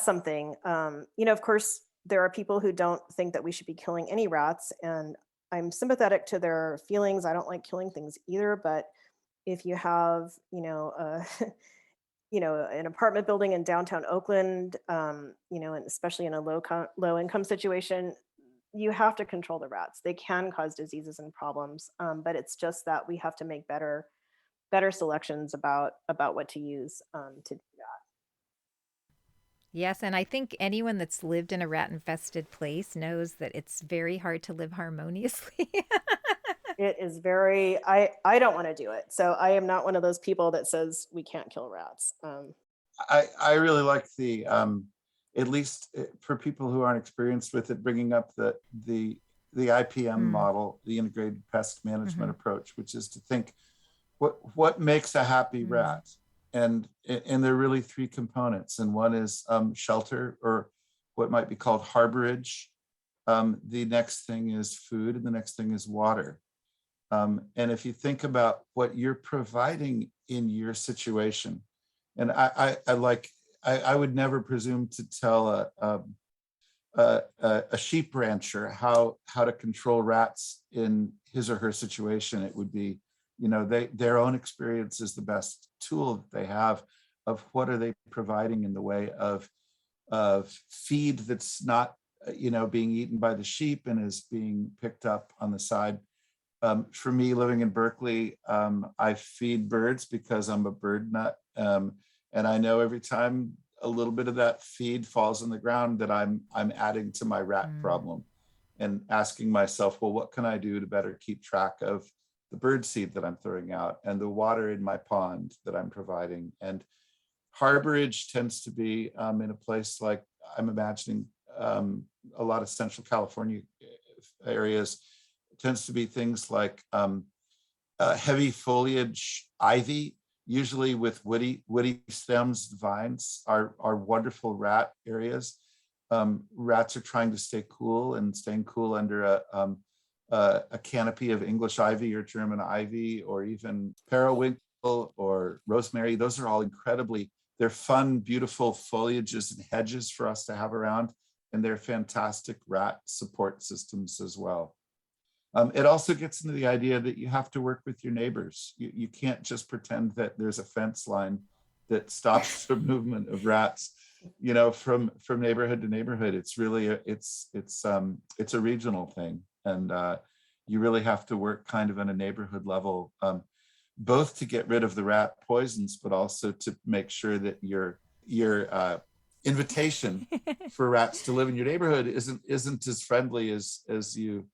Speaker 2: something. Of course, there are people who don't think that we should be killing any rats, and I'm sympathetic to their feelings. I don't like killing things either, but if you have, an apartment building in downtown Oakland, and especially in a low income situation, you have to control the rats. They can cause diseases and problems, but it's just that we have to make better selections about what to use to do that.
Speaker 1: Yes, and I think anyone that's lived in a rat-infested place knows that it's very hard to live harmoniously.
Speaker 2: It is very, I don't want to do it. So I am not one of those people that says we can't kill rats.
Speaker 3: I really like the at least for people who aren't experienced with it, bringing up the IPM model, the integrated pest management approach, which is to think what makes a happy rat, and there are really three components, and one is shelter, or what might be called harborage. The next thing is food, and the next thing is water. And if you think about what you're providing in your situation, and I would never presume to tell a sheep rancher how to control rats in his or her situation. It would be, their own experience is the best tool that they have of what are they providing in the way of feed that's not being eaten by the sheep and is being picked up on the side. For me, living in Berkeley, I feed birds because I'm a bird nut. And I know every time a little bit of that feed falls on the ground that I'm adding to my rat problem, and asking myself, well, what can I do to better keep track of the bird seed that I'm throwing out and the water in my pond that I'm providing? And harborage tends to be in a place like, I'm imagining a lot of Central California areas, tends to be things like heavy foliage ivy, usually with woody stems. Vines are wonderful rat areas. Rats are trying to stay cool, and staying cool under a canopy of English ivy or German ivy, or even periwinkle or rosemary. Those are all they're fun, beautiful foliages and hedges for us to have around, and they're fantastic rat support systems as well. It also gets into the idea that you have to work with your neighbors. You can't just pretend that there's a fence line that stops the movement of rats, from neighborhood to neighborhood. It's really it's a regional thing, and you really have to work kind of on a neighborhood level, both to get rid of the rat poisons, but also to make sure that your invitation for rats to live in your neighborhood isn't as friendly as you.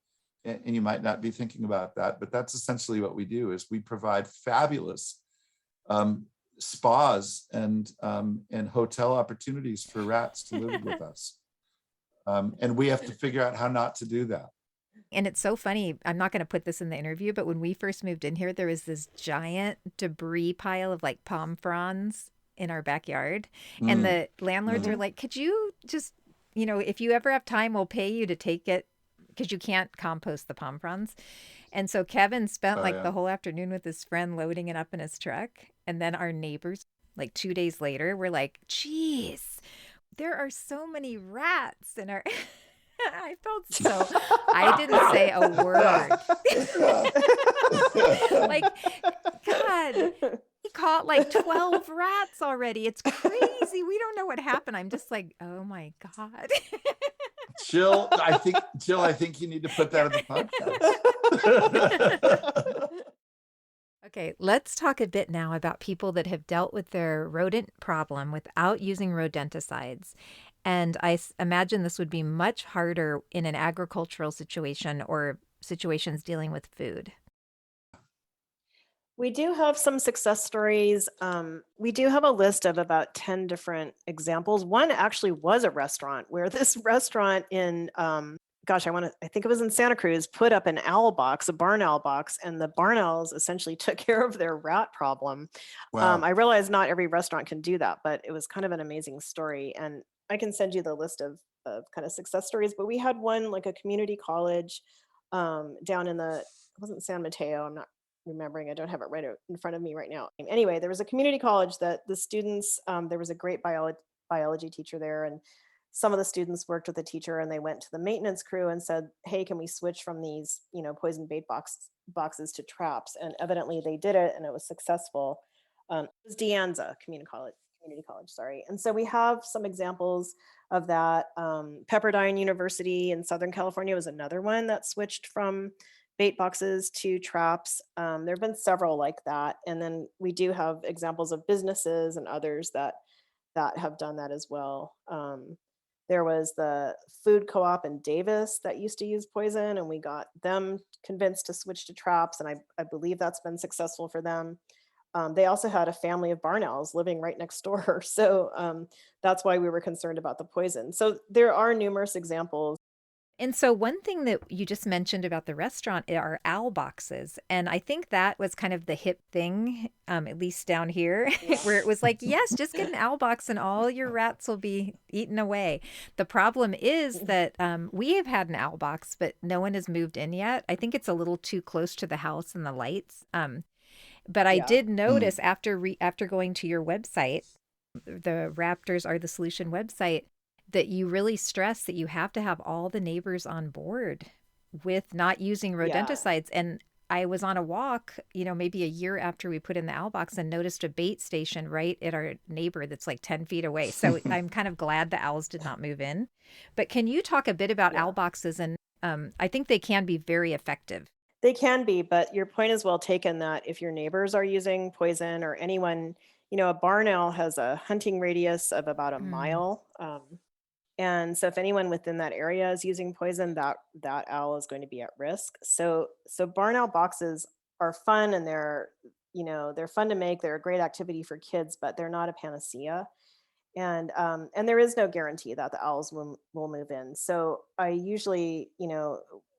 Speaker 3: And you might not be thinking about that, but that's essentially what we do. Is we provide fabulous spas and hotel opportunities for rats to live with us, and we have to figure out how not to do that.
Speaker 1: And it's so funny. I'm not going to put this in the interview, but when we first moved in here, there was this giant debris pile of like palm fronds in our backyard, and the landlords are like, "Could you just, if you ever have time, we'll pay you to take it." Because you can't compost the palm fronds. And so Kevin spent the whole afternoon with his friend loading it up in his truck. And then our neighbors, like 2 days later, were like, geez, there are so many rats in our... I felt so... I didn't say a word. Like, God... He caught like 12 rats already. It's crazy. We don't know what happened. I'm just like, oh my God.
Speaker 3: Jill, I think you need to put that in the podcast.
Speaker 1: Okay, let's talk a bit now about people that have dealt with their rodent problem without using rodenticides. And I imagine this would be much harder in an agricultural situation or situations dealing with food.
Speaker 2: We do have some success stories. We do have a list of about 10 different examples. One actually was a restaurant where this restaurant in, I think it was in Santa Cruz, put up an owl box, a barn owl box, and the barn owls essentially took care of their rat problem.
Speaker 3: Wow.
Speaker 2: I realize not every restaurant can do that, but it was kind of an amazing story. And I can send you the list of kind of success stories, but we had one like a community college down in it wasn't San Mateo, I'm not remembering, I don't have it right in front of me right now. Anyway, there was a community college that the students, there was a great biology teacher there, and some of the students worked with the teacher, and they went to the maintenance crew and said, hey, can we switch from these, poison bait boxes to traps? And evidently they did it, and it was successful. It was De Anza Community community college, sorry. And so we have some examples of that. Pepperdine University in Southern California was another one that switched from bait boxes to traps. There have been several like that. And then we do have examples of businesses and others that have done that as well. There was the food co-op in Davis that used to use poison, and we got them convinced to switch to traps, and I believe that's been successful for them. They also had a family of barn owls living right next door, so that's why we were concerned about the poison. So there are numerous examples.
Speaker 1: And so one thing that you just mentioned about the restaurant are owl boxes. And I think that was kind of the hip thing, at least down here, where it was like, yes, just get an owl box and all your rats will be eaten away. The problem is that we have had an owl box, but no one has moved in yet. I think it's a little too close to the house and the lights. But I
Speaker 2: Yeah.
Speaker 1: did notice after going to your website, the Raptors Are the Solution website, that you really stress that you have to have all the neighbors on board with not using
Speaker 2: Yeah.
Speaker 1: rodenticides. And I was on a walk, maybe a year after we put in the owl box and noticed a bait station right at our neighbor that's like 10 feet away. So I'm kind of glad the owls did not move in. But can you talk a bit about
Speaker 2: Yeah.
Speaker 1: owl boxes? And I think they can be very effective.
Speaker 2: They can be, but your point is well taken that if your neighbors are using poison or anyone, a barn owl has a hunting radius of about a mile. And so if anyone within that area is using poison, that owl is going to be at risk. So barn owl boxes are fun, and they're fun to make. They're a great activity for kids, but they're not a panacea. And there is no guarantee that the owls will move in. So I usually,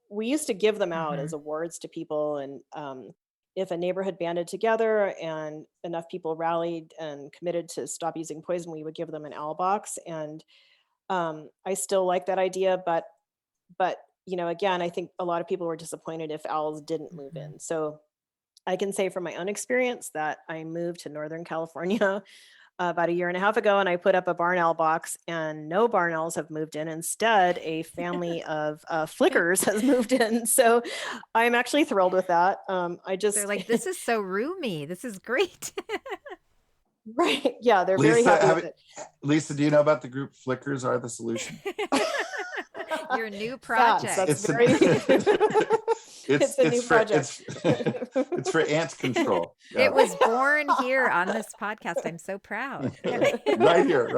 Speaker 2: we used to give them out as awards to people, and if a neighborhood banded together and enough people rallied and committed to stop using poison, we would give them an owl box. And I still like that idea, but again, I think a lot of people were disappointed if owls didn't move in. So I can say from my own experience that I moved to Northern California about a year and a half ago, and I put up a barn owl box, and no barn owls have moved in. Instead, a family of flickers has moved in. So I'm actually thrilled with that.
Speaker 1: They're like, this is so roomy. This is great.
Speaker 2: Right. Yeah, they're very happy with it.
Speaker 3: Lisa, do you know about the group Flickers Are the Solution?
Speaker 1: Your new project.
Speaker 2: That's very it's a new project.
Speaker 3: It's for ant control.
Speaker 1: Yeah. It was born here on this podcast. I'm so proud.
Speaker 3: Right here.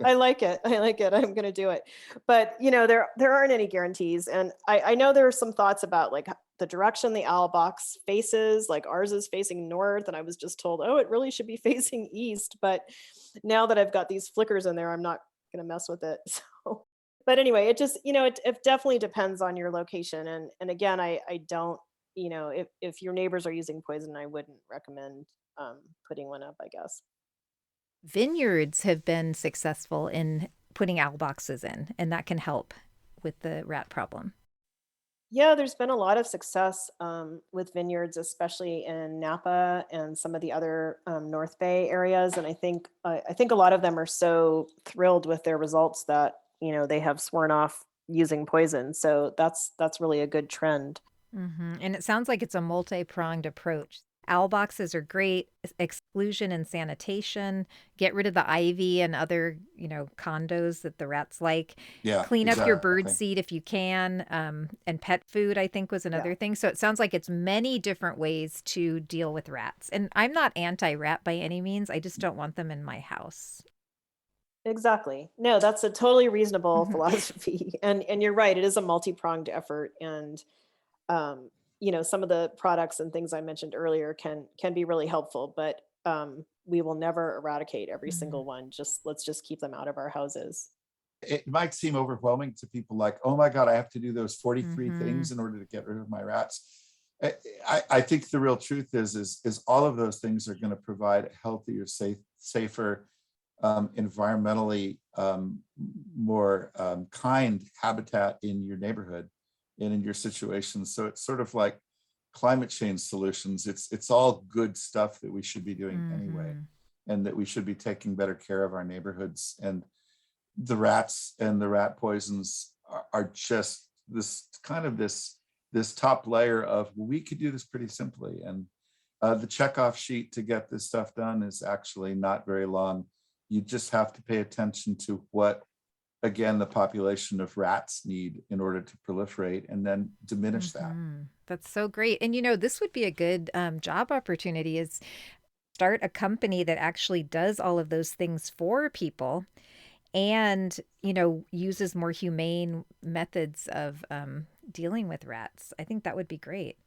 Speaker 2: I like it. I'm going to do it. But there aren't any guarantees, and I know there are some thoughts about like the direction the owl box faces. Like ours is facing north, and I was just told, oh, it really should be facing east. But now that I've got these flickers in there, I'm not going to mess with it. So. But anyway, it just, it definitely depends on your location. And again, I don't, if your neighbors are using poison, I wouldn't recommend putting one up, I guess.
Speaker 1: Vineyards have been successful in putting owl boxes in, and that can help with the rat problem.
Speaker 2: Yeah, there's been a lot of success with vineyards, especially in Napa and some of the other North Bay areas. And I think a lot of them are so thrilled with their results that they have sworn off using poison. So that's really a good trend.
Speaker 1: And it sounds like it's a multi-pronged approach. Owl boxes are great. Exclusion and sanitation. Get rid of the ivy and other, condos that the rats like.
Speaker 3: Yeah,
Speaker 1: Clean up your bird seed if you can. And pet food, I think, was another thing. So it sounds like it's many different ways to deal with rats. And I'm not anti-rat by any means. I just don't want them in my house.
Speaker 2: Exactly. No, that's a totally reasonable philosophy. And you're right. It is a multi-pronged effort. And, some of the products and things I mentioned earlier can be really helpful, but we will never eradicate every single one. Let's just keep them out of our houses.
Speaker 3: It might seem overwhelming to people, like, oh my God, I have to do those 43 things in order to get rid of my rats. I think the real truth is all of those things are going to provide a healthier, safer, environmentally more kind habitat in your neighborhood and in your situation. So it's sort of like climate change solutions. It's all good stuff that we should be doing anyway, and that we should be taking better care of our neighborhoods. And the rats and the rat poisons are just this kind of this top layer of, well, we could do this pretty simply. And the checkoff sheet to get this stuff done is actually not very long. You just have to pay attention to what, again, the population of rats need in order to proliferate, and then diminish that.
Speaker 1: That's so great. And this would be a good job opportunity, is start a company that actually does all of those things for people and, uses more humane methods of dealing with rats. I think that would be great.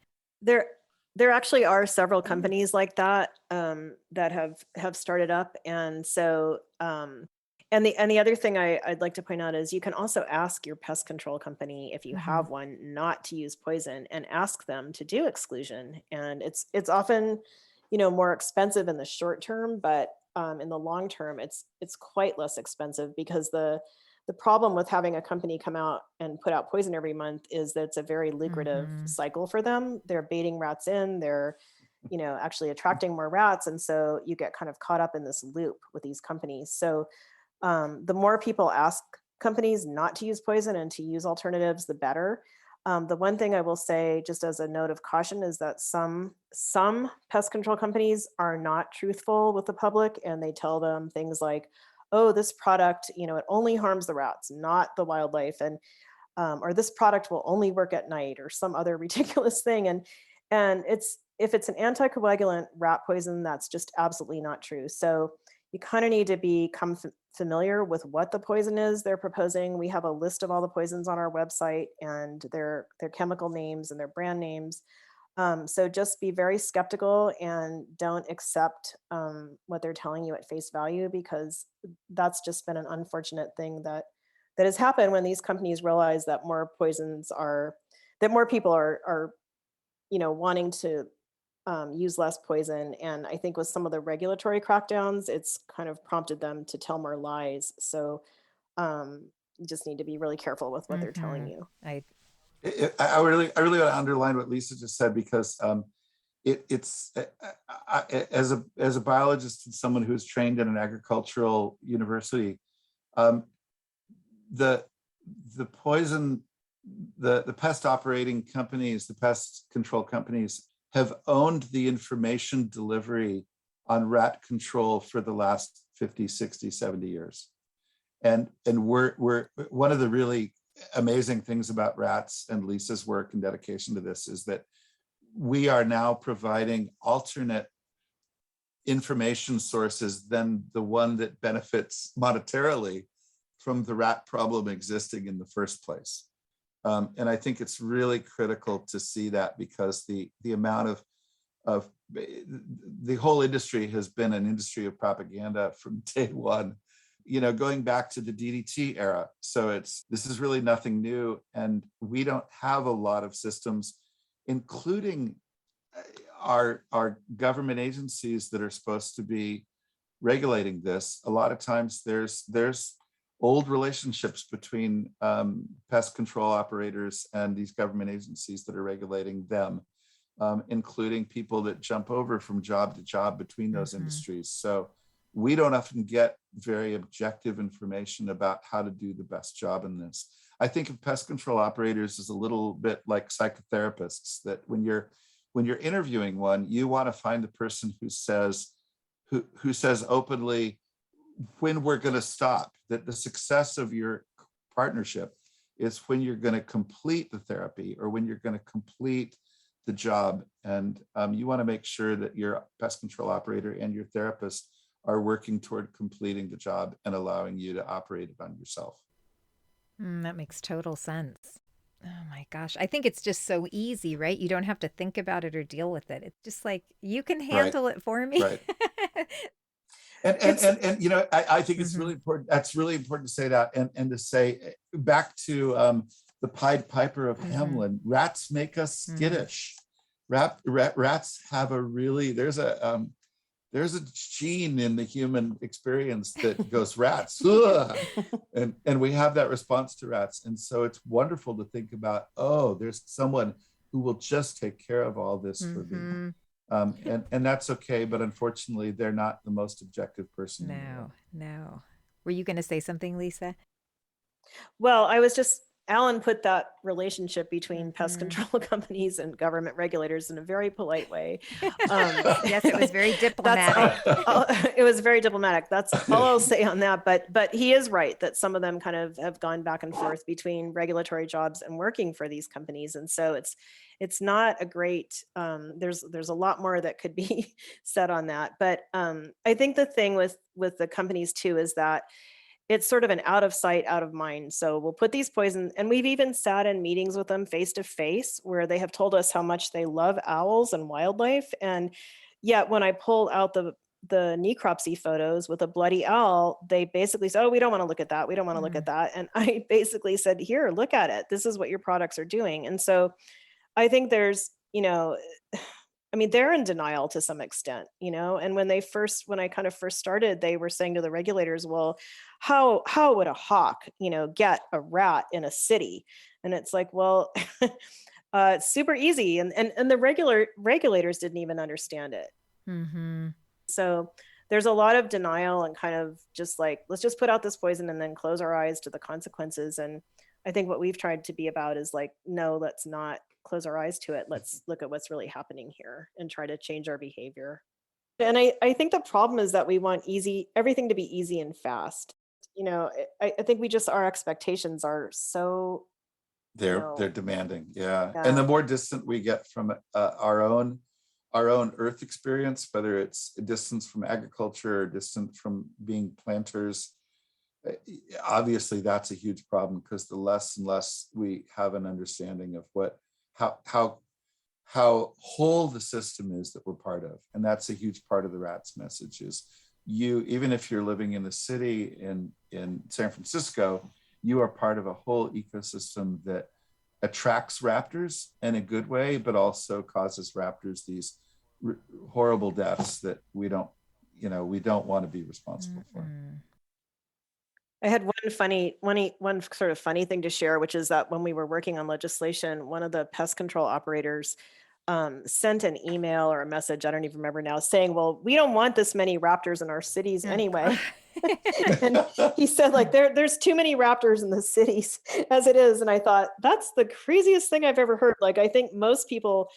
Speaker 2: There actually are several companies like that that have started up, and so and the other thing I'd like to point out is you can also ask your pest control company, if you have one, not to use poison, and ask them to do exclusion. And it's often, more expensive in the short term, but in the long term, it's quite less expensive, because the problem with having a company come out and put out poison every month is that it's a very lucrative cycle for them. They're baiting rats in, they're, actually attracting more rats. And so you get kind of caught up in this loop with these companies. So the more people ask companies not to use poison and to use alternatives, the better. The one thing I will say, just as a note of caution, is that some pest control companies are not truthful with the public, and they tell them things like, oh, this product, it only harms the rats, not the wildlife, and or this product will only work at night, or some other ridiculous thing. And if it's an anticoagulant rat poison, that's just absolutely not true. So you kind of need to become familiar with what the poison is they're proposing. We have a list of all the poisons on our website, and their chemical names and their brand names. So just be very skeptical and don't accept what they're telling you at face value, because that's just been an unfortunate thing that has happened when these companies realize that more people are wanting to use less poison. And I think with some of the regulatory crackdowns, it's kind of prompted them to tell more lies. So you just need to be really careful with what they're telling you.
Speaker 3: I really want to underline what Lisa just said, because it's as a biologist and someone who's trained in an agricultural university, the poison, the pest operating companies, the pest control companies have owned the information delivery on rat control for the last 50, 60, 70 years. And we're one of the really amazing things about rats and Lisa's work and dedication to this is that we are now providing alternate information sources than the one that benefits monetarily from the rat problem existing in the first place. And I think it's really critical to see that, because the amount of the whole industry has been an industry of propaganda from day one, going back to the DDT era. So this is really nothing new. And we don't have a lot of systems, including our government agencies that are supposed to be regulating this. A lot of times there's old relationships between pest control operators and these government agencies that are regulating them, including people that jump over from job to job between those industries. So we don't often get very objective information about how to do the best job in this. I think of pest control operators as a little bit like psychotherapists, that when you're interviewing one, you want to find the person who says openly when we're going to stop, that the success of your partnership is when you're going to complete the therapy or when you're going to complete the job. And you want to make sure that your pest control operator and your therapist are working toward completing the job and allowing you to operate it on yourself.
Speaker 1: That makes total sense. Oh my gosh. I think it's just so easy, right? You don't have to think about it or deal with it. It's just like, you can handle it for me.
Speaker 3: Right. And I think it's really important. That's really important to say that, and to say back to the Pied Piper of Hamelin. Rats make us skittish. Rats have there's a gene in the human experience that goes rats, and we have that response to rats. And so it's wonderful to think about, there's someone who will just take care of all this for me. And that's okay, but unfortunately, they're not the most objective person.
Speaker 1: No. Were you going to say something, Lisa?
Speaker 2: Well, I was just Alan put that relationship between pest
Speaker 1: Mhm.
Speaker 2: control companies and government regulators in a very polite way.
Speaker 1: Yes, it was very
Speaker 2: That's
Speaker 1: diplomatic.
Speaker 2: it was very diplomatic. That's all I'll say on that. But he is right that some of them kind of have gone back and forth between regulatory jobs and working for these companies, and so it's not a great. There's a lot more that could be said on that, but I think the thing with the companies too is that it's sort of an out of sight, out of mind. So we'll put these poisons, and we've even sat in meetings with them face to face where they have told us how much they love owls and wildlife. And yet when I pull out the necropsy photos with a bloody owl, they basically said, oh, we don't want to look at that. We don't want to look at that. And I basically said, here, look at it. This is what your products are doing. And so I think there's, I mean, they're in denial to some extent, and when I kind of first started, they were saying to the regulators, well, how would a hawk, get a rat in a city? And it's like, well, it's super easy. And the regulators didn't even understand it.
Speaker 1: Mm-hmm.
Speaker 2: So there's a lot of denial and kind of just like, let's just put out this poison and then close our eyes to the consequences. And I think what we've tried to be about is like, no, let's not close our eyes to it. Let's look at what's really happening here and try to change our behavior. And I think the problem is that we want everything to be easy and fast. I think our expectations are so,
Speaker 3: They're demanding, yeah.
Speaker 2: yeah.
Speaker 3: And the more distant we get from our own earth experience, whether it's a distance from agriculture or distant from being planters, obviously that's a huge problem, because the less and less we have an understanding of how whole the system is that we're part of. And that's a huge part of the rats message is even if you're living in the city in San Francisco, you are part of a whole ecosystem that attracts raptors in a good way, but also causes raptors these horrible deaths that we don't want to be responsible for.
Speaker 2: I had one sort of funny thing to share, which is that when we were working on legislation, one of the pest control operators sent an email or a message, I don't even remember now, saying, well, we don't want this many raptors in our cities anyway. And he said, like, there's too many raptors in the cities as it is. And I thought, that's the craziest thing I've ever heard. Like, I think most people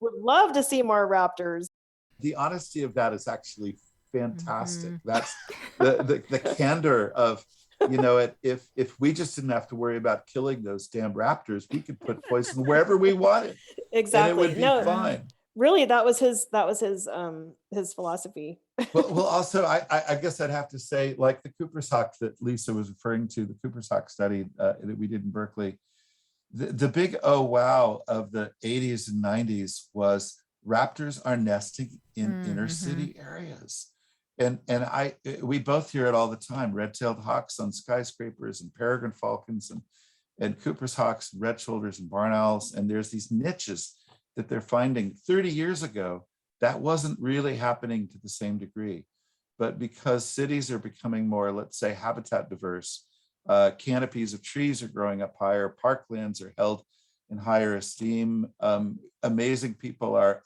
Speaker 2: would love to see more raptors.
Speaker 3: The honesty of that is actually fantastic. That's the candor of, if we just didn't have to worry about killing those damn raptors, we could put poison wherever we wanted.
Speaker 2: Exactly.
Speaker 3: And it would be fine.
Speaker 2: Really, that was his philosophy.
Speaker 3: well, also, I guess I'd have to say, like the Cooper's hawk that Lisa was referring to, the Cooper's hawk study that we did in Berkeley, the big oh wow of the 80s and 90s was raptors are nesting in inner city areas. And we both hear it all the time, red-tailed hawks on skyscrapers and peregrine falcons and Cooper's hawks, and red shoulders and barn owls. And there's these niches that they're finding. 30 years ago, that wasn't really happening to the same degree. But because cities are becoming more, let's say, habitat diverse, canopies of trees are growing up higher, parklands are held in higher esteem. Amazing people are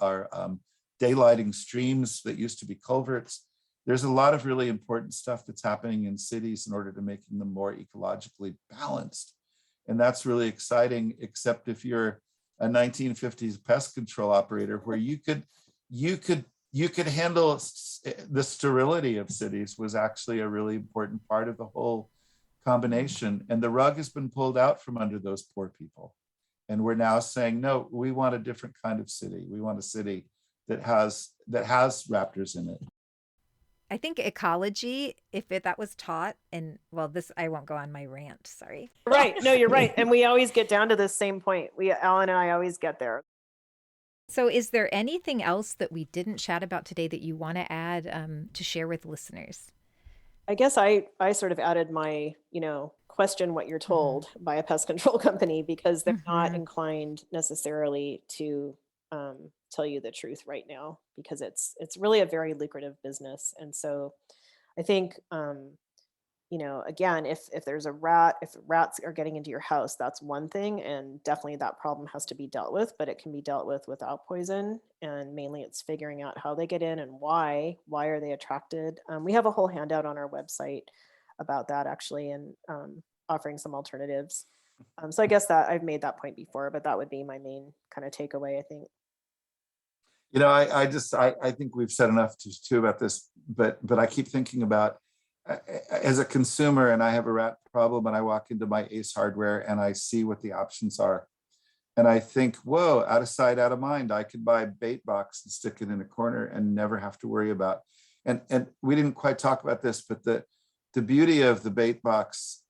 Speaker 3: daylighting streams that used to be culverts. There's a lot of really important stuff that's happening in cities in order to making them more ecologically balanced. And that's really exciting, except if you're a 1950s pest control operator where you could handle the sterility of cities was actually a really important part of the whole combination. And the rug has been pulled out from under those poor people. And we're now saying, no, we want a different kind of city. We want a city that has raptors in it.
Speaker 1: I think ecology, if that was taught, and well, I won't go on my rant, sorry.
Speaker 2: Right. No, you're right. And we always get down to this same point. Alan and I always get there.
Speaker 1: So is there anything else that we didn't chat about today that you want to add to share with listeners?
Speaker 2: I guess I sort of added my, question what you're told by a pest control company, because they're not inclined necessarily to tell you the truth right now, because it's really a very lucrative business. And so I think, again, if there's a rat, if rats are getting into your house, that's one thing. And definitely that problem has to be dealt with, but it can be dealt with without poison. And mainly it's figuring out how they get in and why are they attracted. We have a whole handout on our website about that actually, and offering some alternatives. So I guess that I've made that point before, but that would be my main kind of takeaway, I think.
Speaker 3: I think we've said enough too about this, but I keep thinking about as a consumer, and I have a rat problem, and I walk into my Ace Hardware and I see what the options are, and I think, whoa, out of sight, out of mind. I could buy a bait box and stick it in a corner and never have to worry about. And we didn't quite talk about this, but the beauty of the bait box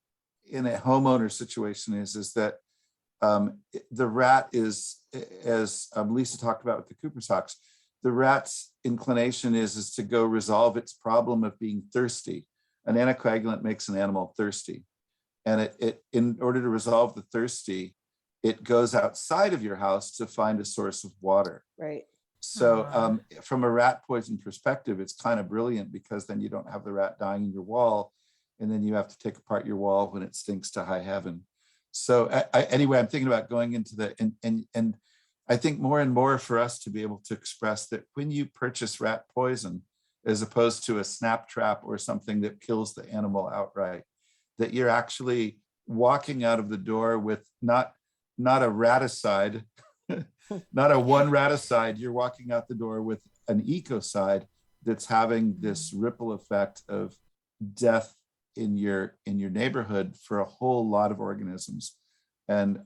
Speaker 3: in a homeowner situation is that the rat is, as Lisa talked about with the Cooper's hawks, the rat's inclination is to go resolve its problem of being thirsty. An anticoagulant makes an animal thirsty. And it in order to resolve the thirsty, it goes outside of your house to find a source of water.
Speaker 2: Right.
Speaker 3: So from a rat poison perspective, it's kind of brilliant, because then you don't have the rat dying in your wall, and then you have to take apart your wall when it stinks to high heaven. So anyway, I'm thinking about going into the, and I think more and more for us to be able to express that when you purchase rat poison, as opposed to a snap trap or something that kills the animal outright, that you're actually walking out of the door with not a raticide, not a one raticide, you're walking out the door with an ecocide that's having this ripple effect of death in your neighborhood for a whole lot of organisms. And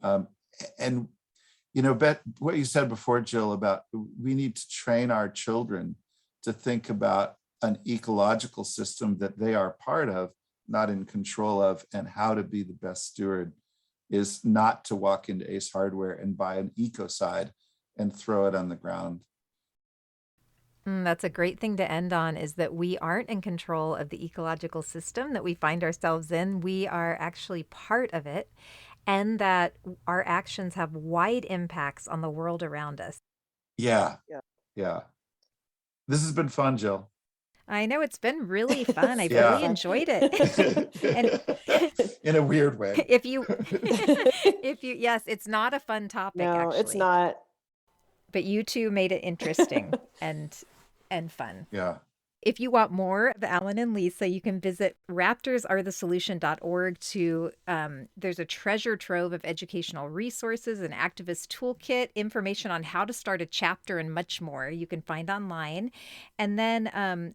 Speaker 3: Bet, what you said before, Jill, about we need to train our children to think about an ecological system that they are part of, not in control of, and how to be the best steward is not to walk into Ace Hardware and buy an ecocide and throw it on the ground.
Speaker 1: That's a great thing to end on, is that we aren't in control of the ecological system that we find ourselves in. We are actually part of it, and that our actions have wide impacts on the world around us.
Speaker 3: Yeah. This has been fun, Jill.
Speaker 1: I know, it's been really fun. I've
Speaker 3: Yeah.
Speaker 1: really enjoyed it. And
Speaker 3: in a weird way.
Speaker 1: if you, yes, it's not a fun topic,
Speaker 2: No,
Speaker 1: actually.
Speaker 2: it's not.
Speaker 1: But you two made it interesting and fun.
Speaker 3: Yeah.
Speaker 1: If you want more of Alan and Lisa, you can visit raptorsarethesolution.org to, there's a treasure trove of educational resources, an activist toolkit, information on how to start a chapter, and much more you can find online. And then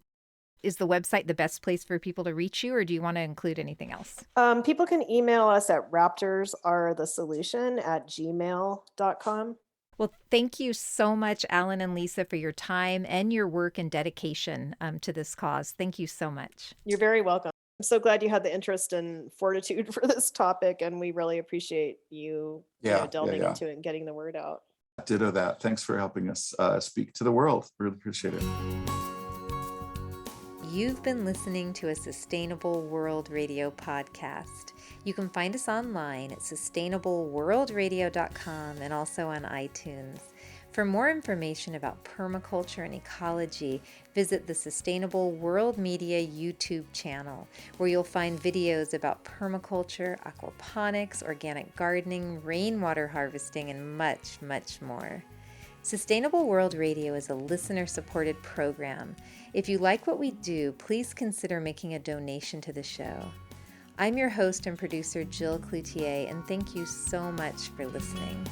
Speaker 1: is the website the best place for people to reach you, or do you want to include anything else?
Speaker 2: People can email us at raptorsarethe@gmail.com.
Speaker 1: Well, thank you so much, Alan and Lisa, for your time and your work and dedication to this cause. Thank you so much.
Speaker 2: You're very welcome. I'm so glad you had the interest and fortitude for this topic, and we really appreciate you, delving into it and getting the word out.
Speaker 3: Ditto that. Thanks for helping us speak to the world. Really appreciate it.
Speaker 1: You've been listening to a Sustainable World Radio podcast. You can find us online at sustainableworldradio.com and also on iTunes. For more information about permaculture and ecology, visit the Sustainable World Media YouTube channel, where you'll find videos about permaculture, aquaponics, organic gardening, rainwater harvesting, and much, much more. Sustainable World Radio is a listener-supported program. If you like what we do, please consider making a donation to the show. I'm your host and producer, Jill Cloutier, and thank you so much for listening.